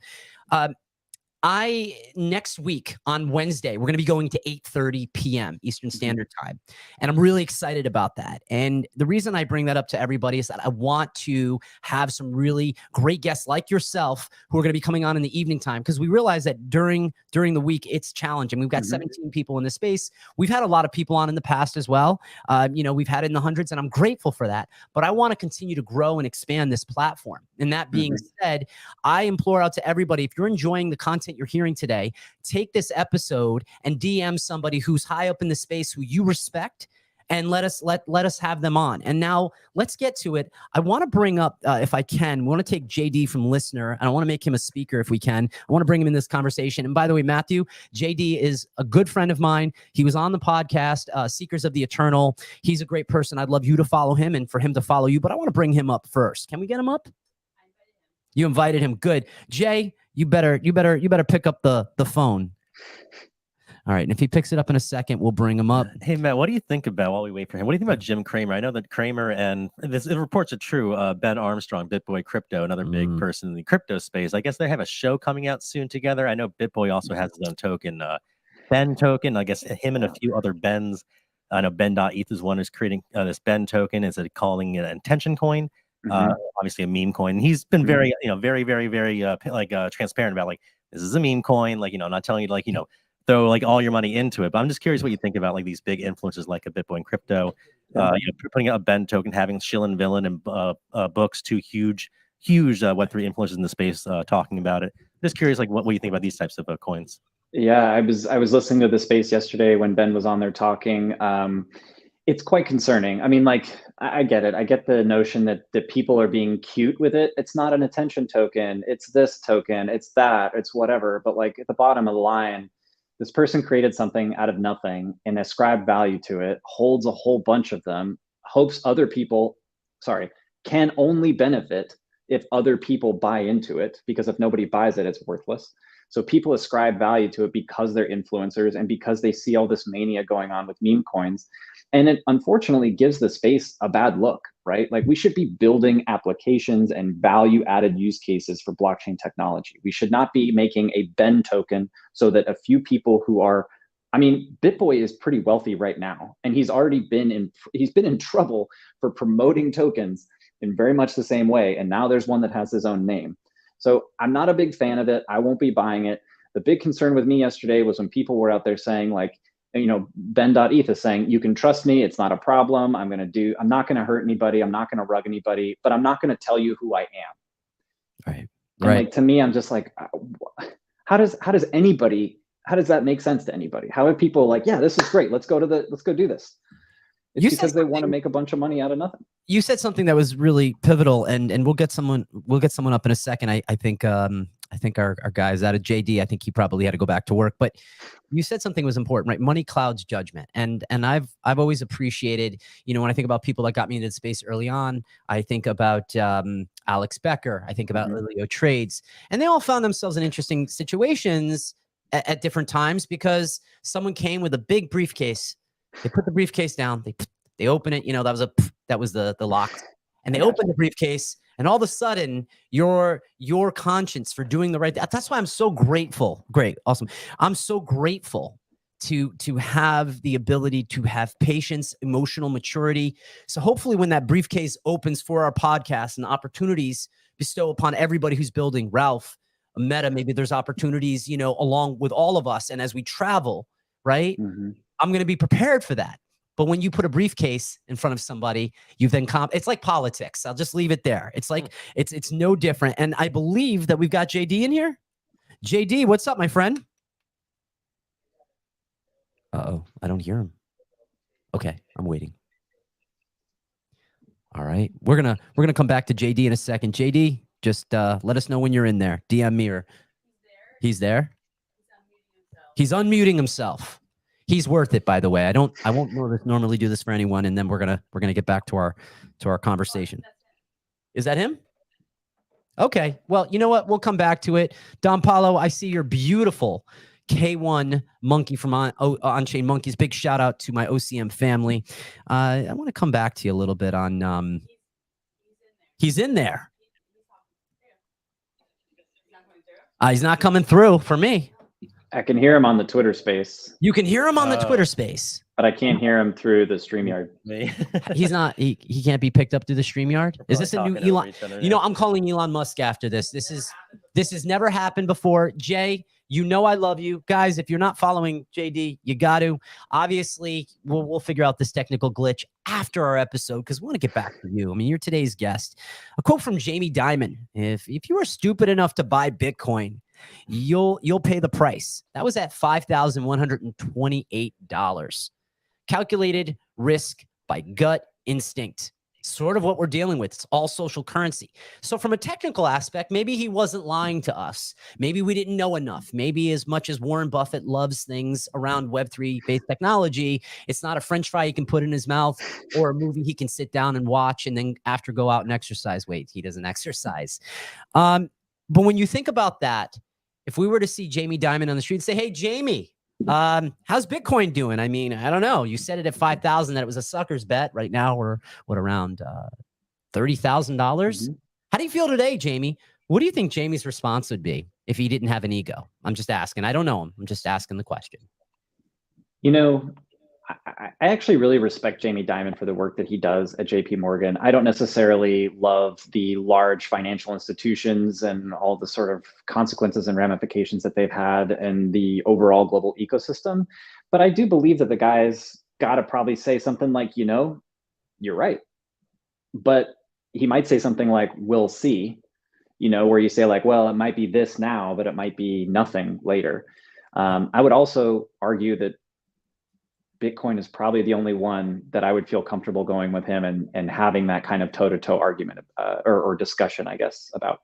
next week on Wednesday, we're going to be going to 8:30 p.m. Eastern Standard Time. And I'm really excited about that. And the reason I bring that up to everybody is that I want to have some really great guests like yourself who are going to be coming on in the evening time, because we realize that during the week, it's challenging. We've got 17 people in this space. We've had a lot of people on in the past as well. We've had it in the hundreds, and I'm grateful for that. But I want to continue to grow and expand this platform. And that being said, I implore out to everybody, if you're enjoying the content you're hearing today, take this episode and DM somebody who's high up in the space who you respect, and let us have them on. And now let's get to it. I want to bring up, if I can, we want to take JD from listener, and I want to make him a speaker if we can. I want to bring him in this conversation. And by the way, Matthew, JD is a good friend of mine. He was on the podcast, Seekers of the Eternal. He's a great person. I'd love you to follow him and for him to follow you, but I want to bring him up first. Can we get him up? You invited him. Good. Jay, you better pick up the phone. All right. And if he picks it up in a second, we'll bring him up. Hey, Matt, what do you think about, while we wait for him, what do you think about Jim Cramer? I know that Cramer, and the reports are true, Ben Armstrong, BitBoy Crypto, another big person in the crypto space. I guess they have a show coming out soon together. I know BitBoy also has his own token, Ben token. I guess him and a few other Bens. I know Ben.eth is one who's creating this Ben token. Is it calling it an intention coin? Obviously a meme coin. He's been very, very, very, very transparent about like, this is a meme coin. Like, not telling you throw like all your money into it. But I'm just curious what you think about like these big influencers like a BitBoy Crypto, putting out a Ben token, having Shillin Villain and Books, 2 huge Web3 influencers in the space talking about it. Just curious, like what you think about these types of coins? Yeah, I was listening to the space yesterday when Ben was on there talking. It's quite concerning. I mean, like, I get it. I get the notion that people are being cute with it. It's not an attention token. It's this token. It's that. It's whatever. But like at the bottom of the line, this person created something out of nothing and ascribed value to it, holds a whole bunch of them, hopes other people, can only benefit if other people buy into it, because if nobody buys it, it's worthless. So people ascribe value to it because they're influencers and because they see all this mania going on with meme coins. And it unfortunately gives the space a bad look, right? Like we should be building applications and value added use cases for blockchain technology. We should not be making a Ben token so that a few people who are, I mean, BitBoy is pretty wealthy right now, and he's been in trouble for promoting tokens in very much the same way. And now there's one that has his own name. So I'm not a big fan of it. I won't be buying it. The big concern with me yesterday was when people were out there saying like, you know, Ben.eth is saying, you can trust me. It's not a problem. I'm not going to hurt anybody. I'm not going to rug anybody, but I'm not going to tell you who I am. Right. And right. Like, to me, I'm just like, how does that make sense to anybody? How are people like, yeah, this is great. Let's go do this. It's because they want to make a bunch of money out of nothing. You said something that was really pivotal, and we'll get someone up in a second. I think our guy's out of JD. I think he probably had to go back to work. But you said something was important, right? Money clouds judgment, and I've always appreciated, you know, when I think about people that got me into the space early on, I think about Alex Becker, I think about Leo Trades, and they all found themselves in interesting situations at different times because someone came with a big briefcase. They put the briefcase down. They open it. You know, that was the lock, and they open the briefcase. And all of a sudden, your conscience for doing the right thing. That's why I'm so grateful. Great, awesome. I'm so grateful to have the ability to have patience, emotional maturity. So hopefully, when that briefcase opens for our podcast and opportunities bestow upon everybody who's building Ralph, Meta, maybe there's opportunities, you know, along with all of us. And as we travel, right, I'm going to be prepared for that. But when you put a briefcase in front of somebody, you then it's like politics. I'll just leave it there. It's like it's no different. And I believe that we've got JD in here. JD, what's up, my friend? Uh-oh, I don't hear him. Okay, I'm waiting. All right, we're gonna come back to JD in a second. JD, just let us know when you're in there. DM me or he's there. He's unmuting himself. He's worth it, by the way. I won't normally do this for anyone, and then we're gonna get back to our conversation. Is that him? Okay. Well, you know what? We'll come back to it. Don Paulo, I see your beautiful K1 monkey from On-Chain Monkeys. Big shout out to my OCM family. I want to come back to you a little bit on. He's in there. He's not coming through for me. I can hear him on the Twitter space. You can hear him on the Twitter space. But I can't hear him through the StreamYard. He's not, he can't be picked up through the StreamYard. Is this a new Elon? You know, I'm calling Elon Musk after this. This has never happened before. Jay, you know I love you. Guys, if you're not following JD, you got to. Obviously, we'll figure out this technical glitch after our episode because we want to get back to you. I mean, you're today's guest. A quote from Jamie Dimon. If you are stupid enough to buy Bitcoin, you'll pay the price. That was at $5,128. Calculated risk by gut instinct. Sort of what we're dealing with. It's all social currency. So from a technical aspect, maybe he wasn't lying to us. Maybe we didn't know enough. Maybe as much as Warren Buffett loves things around Web3 based technology, it's not a French fry he can put in his mouth or a movie he can sit down and watch and then after go out and exercise. Wait, he doesn't exercise. But when you think about that, if we were to see Jamie Dimon on the street and say, hey, Jamie, how's Bitcoin doing? I mean, I don't know. You said it at 5,000 that it was a sucker's bet. Right now we're around $30,000. How do you feel today, Jamie? What do you think Jamie's response would be if he didn't have an ego? I'm just asking. I don't know him. I'm just asking the question. You know, I actually really respect Jamie Dimon for the work that he does at JP Morgan. I don't necessarily love the large financial institutions and all the sort of consequences and ramifications that they've had and the overall global ecosystem. But I do believe that the guy's got to probably say something like, you know, you're right. But he might say something like, we'll see, you know, where you say like, well, it might be this now, but it might be nothing later. I would also argue that Bitcoin is probably the only one that I would feel comfortable going with him and having that kind of toe-to-toe argument or discussion, I guess, about.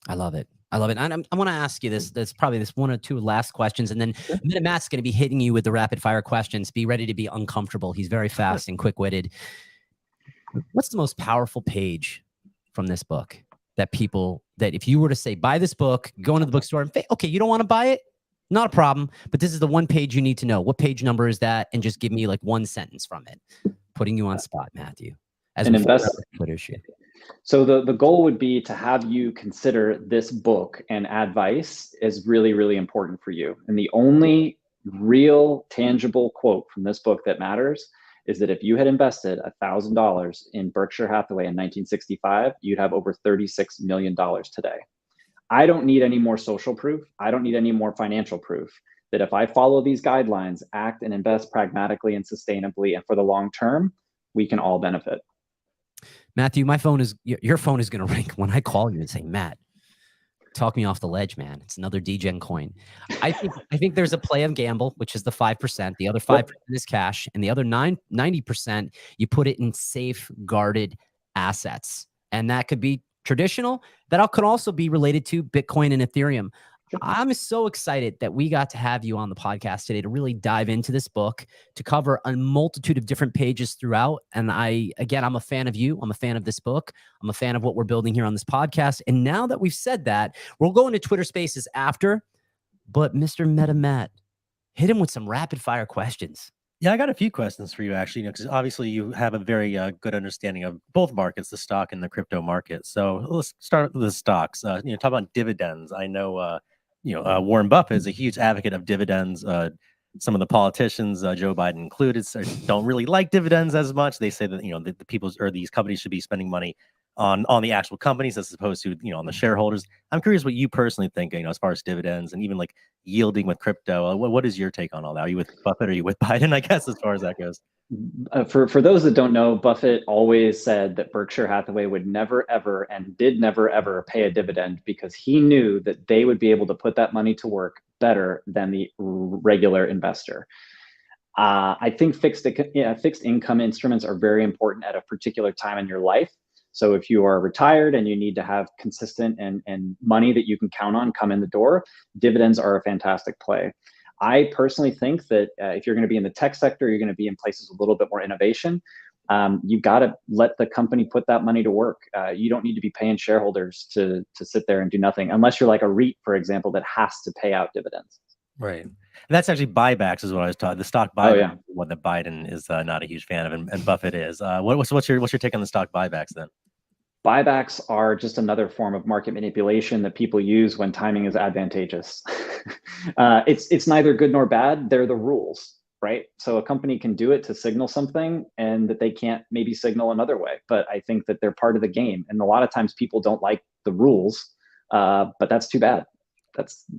I love it. I love it. And I want to ask you this. That's probably this one or two last questions. And then Matt's going to be hitting you with the rapid fire questions. Be ready to be uncomfortable. He's very fast and quick-witted. What's the most powerful page from this book that if you were to say, buy this book, go into the bookstore and okay, you don't want to buy it? Not a problem. But this is the one page you need to know. What page number is that? And just give me like one sentence from it. Putting you on spot, Mathew. As an investor. So the goal would be to have you consider this book and advice is really, really important for you. And the only real tangible quote from this book that matters is that if you had invested $1,000 in Berkshire Hathaway in 1965, you'd have over $36 million today. I don't need any more social proof. I don't need any more financial proof that if I follow these guidelines, act and invest pragmatically and sustainably and for the long term, we can all benefit. Mathew, your phone is going to ring when I call you and say, Matt, talk me off the ledge, man. It's another degen coin. I think there's a play of gamble, which is the 5%. The other 5% is cash. And the other 90%, you put it in safe guarded assets. And that could be traditional. That could also be related to Bitcoin and Ethereum. I'm so excited that we got to have you on the podcast today to really dive into this book, to cover a multitude of different pages throughout. And I'm a fan of you. I'm a fan of this book. I'm a fan of what we're building here on this podcast. And now that we've said that, we'll go into Twitter Spaces after. But Mr. Meta Matt, hit him with some rapid fire questions. Yeah, I got a few questions for you, actually, because obviously you have a very good understanding of both markets, the stock and the crypto market. So let's start with the stocks. Talk about dividends. I know, Warren Buffett is a huge advocate of dividends. Some of the politicians, Joe Biden included, don't really like dividends as much. They say that the people or these companies should be spending money on the actual companies as opposed to on the shareholders. I'm curious what you personally think, as far as dividends and even like yielding with crypto. What is your take on all that? Are you with Buffett or are you with Biden, I guess, as far as that goes? For those that don't know, Buffett always said that Berkshire Hathaway would never, ever, and did never, ever pay a dividend because he knew that they would be able to put that money to work better than the regular investor. I think fixed income instruments are very important at a particular time in your life. So if you are retired and you need to have consistent and money that you can count on come in the door, dividends are a fantastic play. I personally think that if you're going to be in the tech sector, you're going to be in places with a little bit more innovation. You've got to let the company put that money to work. You don't need to be paying shareholders to sit there and do nothing, unless you're like a REIT, for example, that has to pay out dividends. Right. And that's actually buybacks is what I was taught. The stock buyback is one that Biden is not a huge fan of, and Buffett is. What's your take on the stock buybacks then? Buybacks are just another form of market manipulation that people use when timing is advantageous. It's neither good nor bad. They're the rules, right? So a company can do it to signal something and that they can't maybe signal another way. But I think that they're part of the game. And a lot of times people don't like the rules, but that's too bad.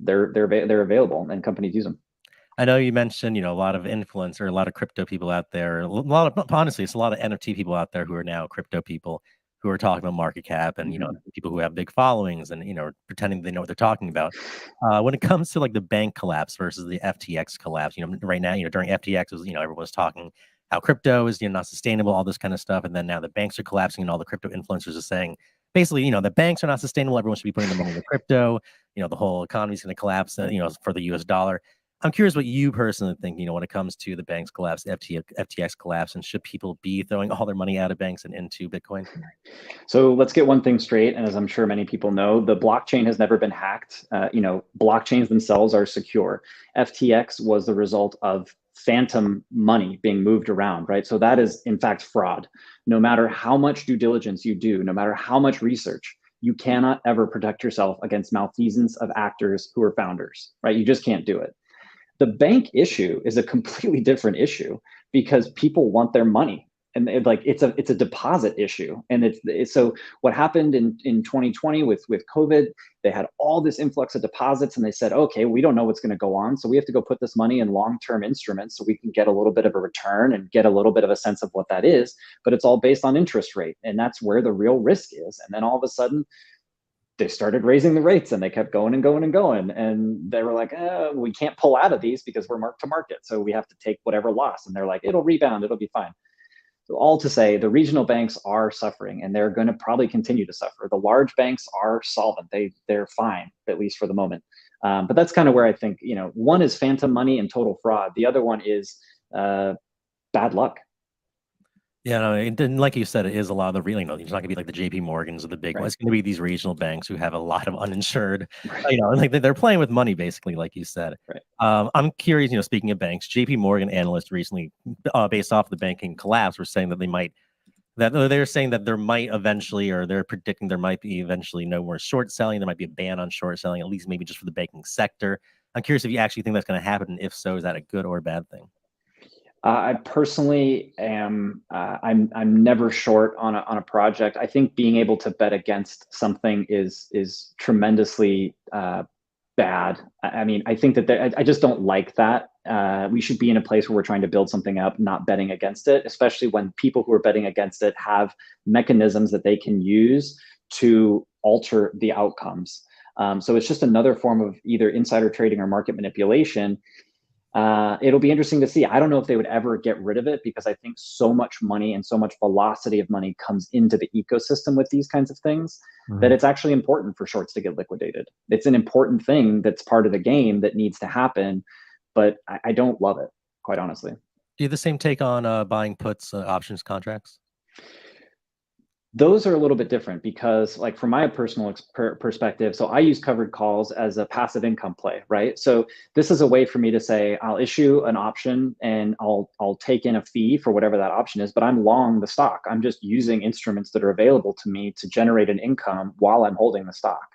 They're available and companies use them. I know you mentioned, a lot of influencer, a lot of crypto people out there, honestly, it's a lot of NFT people out there who are now crypto people who are talking about market cap and, people who have big followings and, pretending they know what they're talking about. When it comes to like the bank collapse versus the FTX collapse, right now, during FTX, everyone was talking how crypto is, not sustainable, all this kind of stuff. And then now the banks are collapsing and all the crypto influencers are saying, basically, the banks are not sustainable. Everyone should be putting their money in the crypto. The whole economy is going to collapse, for the US dollar. I'm curious what you personally think, when it comes to the banks collapse, FTX collapse, and should people be throwing all their money out of banks and into Bitcoin? So let's get one thing straight. And as I'm sure many people know, the blockchain has never been hacked. Blockchains themselves are secure. FTX was the result of phantom money being moved around, right? So that is in fact fraud. No matter how much due diligence you do, no matter how much research, you cannot ever protect yourself against malfeasance of actors who are founders, right? You just can't do it. The bank issue is a completely different issue because people want their money, and it's a deposit issue. And it's so what happened in 2020 with COVID, they had all this influx of deposits, and they said, okay, we don't know what's going to go on, so we have to go put this money in long-term instruments so we can get a little bit of a return and get a little bit of a sense of what that is. But it's all based on interest rate, and that's where the real risk is. And then all of a sudden, they started raising the rates and they kept going and going and going. And they were like, we can't pull out of these because we're mark to market. So we have to take whatever loss. And they're like, it'll rebound, it'll be fine. So all to say, the regional banks are suffering and they're going to probably continue to suffer. The large banks are solvent. They're fine, at least for the moment. But that's kind of where I think, one is phantom money and total fraud. The other one is bad luck. Yeah, no, and like you said, it is a lot of the it's not going to be like the JP Morgans or the big ones. It's going to be these regional banks who have a lot of uninsured, like they're playing with money, basically, like you said. Right. I'm curious, speaking of banks, JP Morgan analysts recently, based off the banking collapse, were saying that they're saying that there might eventually, or they're predicting there might be eventually no more short selling. There might be a ban on short selling, at least maybe just for the banking sector. I'm curious if you actually think that's going to happen, and if so, is that a good or a bad thing? I personally am. I'm never short on a project. I think being able to bet against something is tremendously bad. I mean, I think that I just don't like that. We should be in a place where we're trying to build something up, not betting against it. Especially when people who are betting against it have mechanisms that they can use to alter the outcomes. So it's just another form of either insider trading or market manipulation. It'll be interesting to see. I don't know if they would ever get rid of it because I think so much money and so much velocity of money comes into the ecosystem with these kinds of things that it's actually important for shorts to get liquidated. It's an important thing that's part of the game that needs to happen, but I don't love it, quite honestly. Do you have the same take on buying puts, options contracts? Those are a little bit different because, like, from my personal perspective, so I use covered calls as a passive income play, right? So this is a way for me to say, I'll issue an option and I'll take in a fee for whatever that option is, but I'm long the stock. I'm just using instruments that are available to me to generate an income while I'm holding the stock.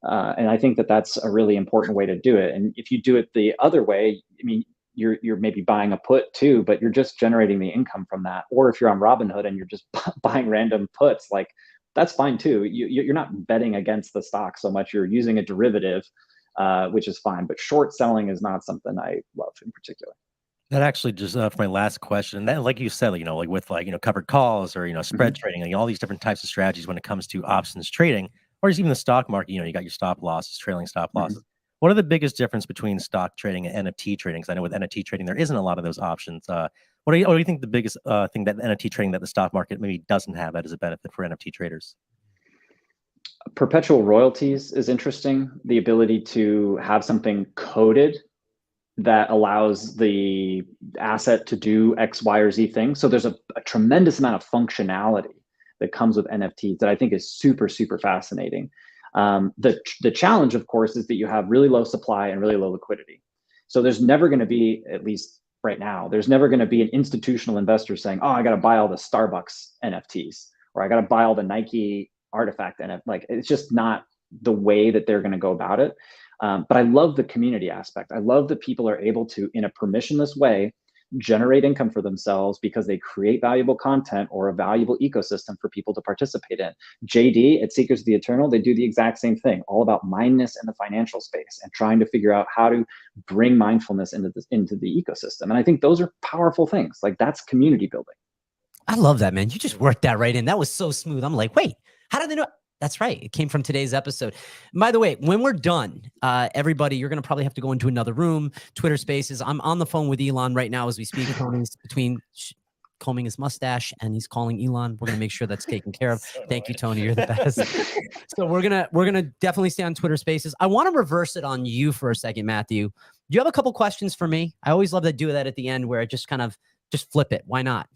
And I think that that's a really important way to do it. And if you do it the other way, I mean, you're maybe buying a put too, but you're just generating the income from that. Or if you're on Robinhood and you're just buying random puts, like, that's fine too. You're not betting against the stock so much. You're using a derivative, which is fine. But short selling is not something I love in particular. That actually just for my last question, that, like you said, like with covered calls or spread trading, all these different types of strategies when it comes to options trading, or just even the stock market, you got your stop losses, trailing stop losses. What are the biggest difference between stock trading and NFT trading? Because I know with NFT trading, there isn't a lot of those options. What do you think the biggest thing that NFT trading that the stock market maybe doesn't have that is a benefit for NFT traders? Perpetual royalties is interesting. The ability to have something coded that allows the asset to do X, Y, or Z thing. So there's a tremendous amount of functionality that comes with NFTs that I think is super, super fascinating. The challenge, of course, is that you have really low supply and really low liquidity. So there's never going to be, at least right now, there's never going to be an institutional investor saying, oh, I got to buy all the Starbucks NFTs, or I got to buy all the Nike artifact NFT. Like, it's just not the way that they're going to go about it. But I love the community aspect. I love that people are able to, in a permissionless way, generate income for themselves because they create valuable content or a valuable ecosystem for people to participate in. JD at Seekers of the Eternal, they do the exact same thing, all about mindness in the financial space and trying to figure out how to bring mindfulness into the ecosystem. And I think those are powerful things. Like, that's community building. I love that, man. You just worked that right in. That was so smooth. I'm like, wait, how did they know? That's right. It came from today's episode. By the way, when we're done, everybody, you're going to probably have to go into another room, Twitter Spaces. I'm on the phone with Elon right now as we speak. Tony's between combing his mustache and he's calling Elon. We're going to make sure that's taken care of. Thank you, Tony. You're the best. So we're gonna definitely stay on Twitter Spaces. I want to reverse it on you for a second, Matthew. Do you have a couple questions for me? I always love to do that at the end where it just kind of flip it. Why not?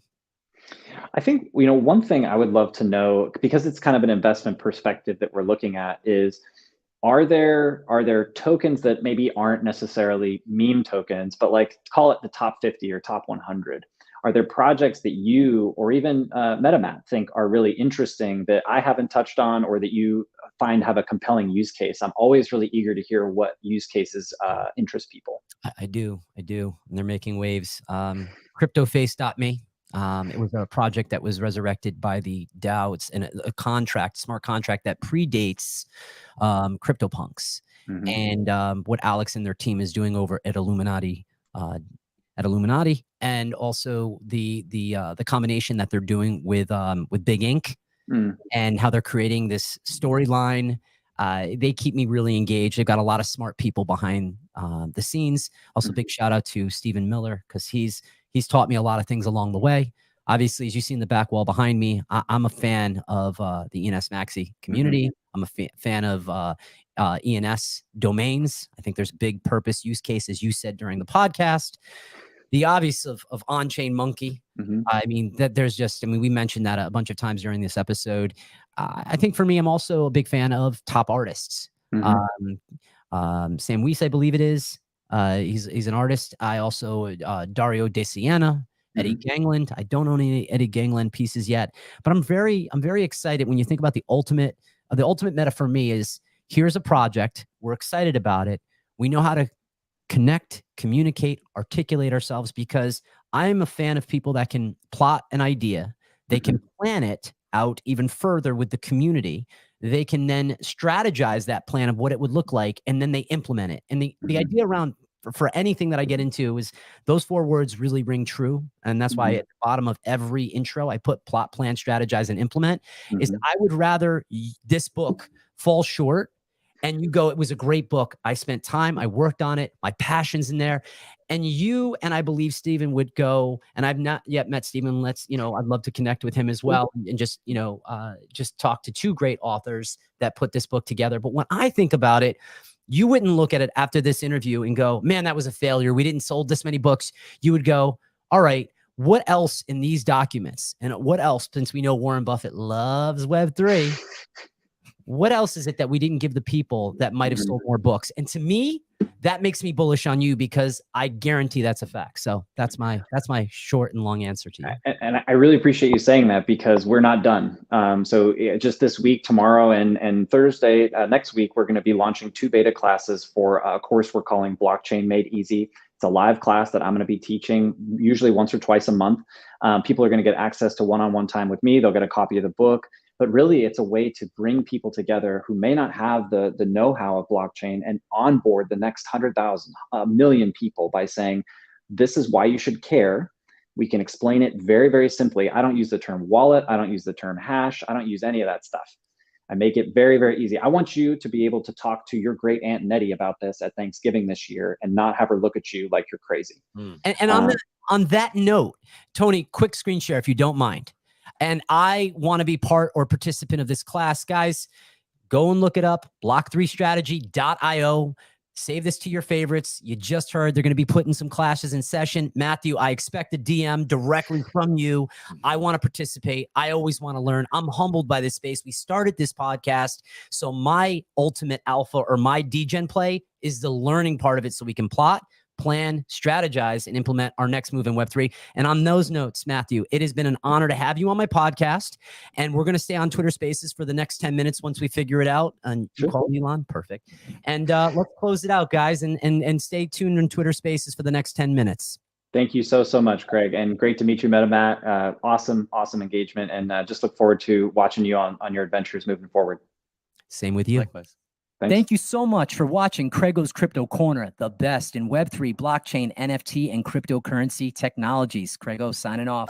I think, one thing I would love to know, because it's kind of an investment perspective that we're looking at, is are there tokens that maybe aren't necessarily meme tokens, but like, call it the top 50 or top 100? Are there projects that you or even MetaMatt think are really interesting that I haven't touched on, or that you find have a compelling use case? I'm always really eager to hear what use cases interest people. I do. And they're making waves. CryptoFace.me. It was a project that was resurrected by the DAO. It's a smart contract that predates CryptoPunks. And what Alex and their team is doing over at Illuminati, and also the combination that they're doing with Big Ink, and how they're creating this storyline They keep me really engaged. They've got a lot of smart people behind the scenes. Also, big shout out to Stephen Miller, because he's taught me a lot of things along the way. Obviously, as you see in the back wall behind me, I'm a fan of the ENS Maxi community. I'm a fan of ENS domains. I think there's big purpose use cases you said during the podcast. The obvious of on-chain monkey. I mean, we mentioned that a bunch of times during this episode. I think for me, I'm also a big fan of top artists. Sam Weiss, I believe it is. He's an artist. I also, Dario De Siena, Eddie Gangland. I don't own any Eddie Gangland pieces yet, but I'm very excited when you think about the ultimate meta for me is, here's a project. We're excited about it. We know how to connect, communicate, articulate ourselves, because I'm a fan of people that can plot an idea. They can plan it out even further with the community. They can then strategize that plan of what it would look like, and then they implement it. And the idea around for anything that I get into is those 4 words really ring true. And that's why at the bottom of every intro, I put plot, plan, strategize, and implement. Is I would rather this book fall short and you go, it was a great book. I spent time, I worked on it, my passion's in there. And you, and I believe Steven would go, and I've not yet met Steven. I'd love to connect with him as well, and just talk to 2 great authors that put this book together. But when I think about it, you wouldn't look at it after this interview and go, man, that was a failure. We didn't sold this many books. You would go, all right, what else in these documents? And what else, since we know Warren Buffett loves Web3, what else is it that we didn't give the people that might have sold more books? And to me, that makes me bullish on you, because I guarantee that's a fact. So that's my short and long answer to you. And I really appreciate you saying that, because we're not done. So just this week, tomorrow and Thursday, next week, we're going to be launching 2 beta classes for a course we're calling Blockchain Made Easy. It's a live class that I'm going to be teaching usually once or twice a month. People are going to get access to one-on-one time with me. They'll get a copy of the book. But really, it's a way to bring people together who may not have the know-how of blockchain and onboard the next 100,000, a million people by saying, this is why you should care. We can explain it very, very simply. I don't use the term wallet. I don't use the term hash. I don't use any of that stuff. I make it very, very easy. I want you to be able to talk to your great Aunt Nettie about this at Thanksgiving this year and not have her look at you like you're crazy. And on that note, Tony, quick screen share if you don't mind. And I want to be part or participant of this class. Guys, go and look it up, block3strategy.io. Save this to your favorites. You just heard they're going to be putting some classes in session. Mathew, I expect a DM directly from you. I want to participate. I always want to learn. I'm humbled by this space. We started this podcast, so my ultimate alpha or my degen play is the learning part of it, so we can plot, plan, strategize, and implement our next move in Web3. And on those notes, Mathew, it has been an honor to have you on my podcast. And we're going to stay on Twitter Spaces for the next 10 minutes once we figure it out. And you call Elon? Perfect. And let's close it out, guys, and stay tuned on Twitter Spaces for the next 10 minutes. Thank you so much, Craig. And great to meet you, MetaMatt. Awesome engagement. And just look forward to watching you on your adventures moving forward. Same with you. Likewise. Thanks. Thank you so much for watching CraigO's Crypto Corner, the best in Web3, blockchain, NFT, and cryptocurrency technologies. CraigO signing off.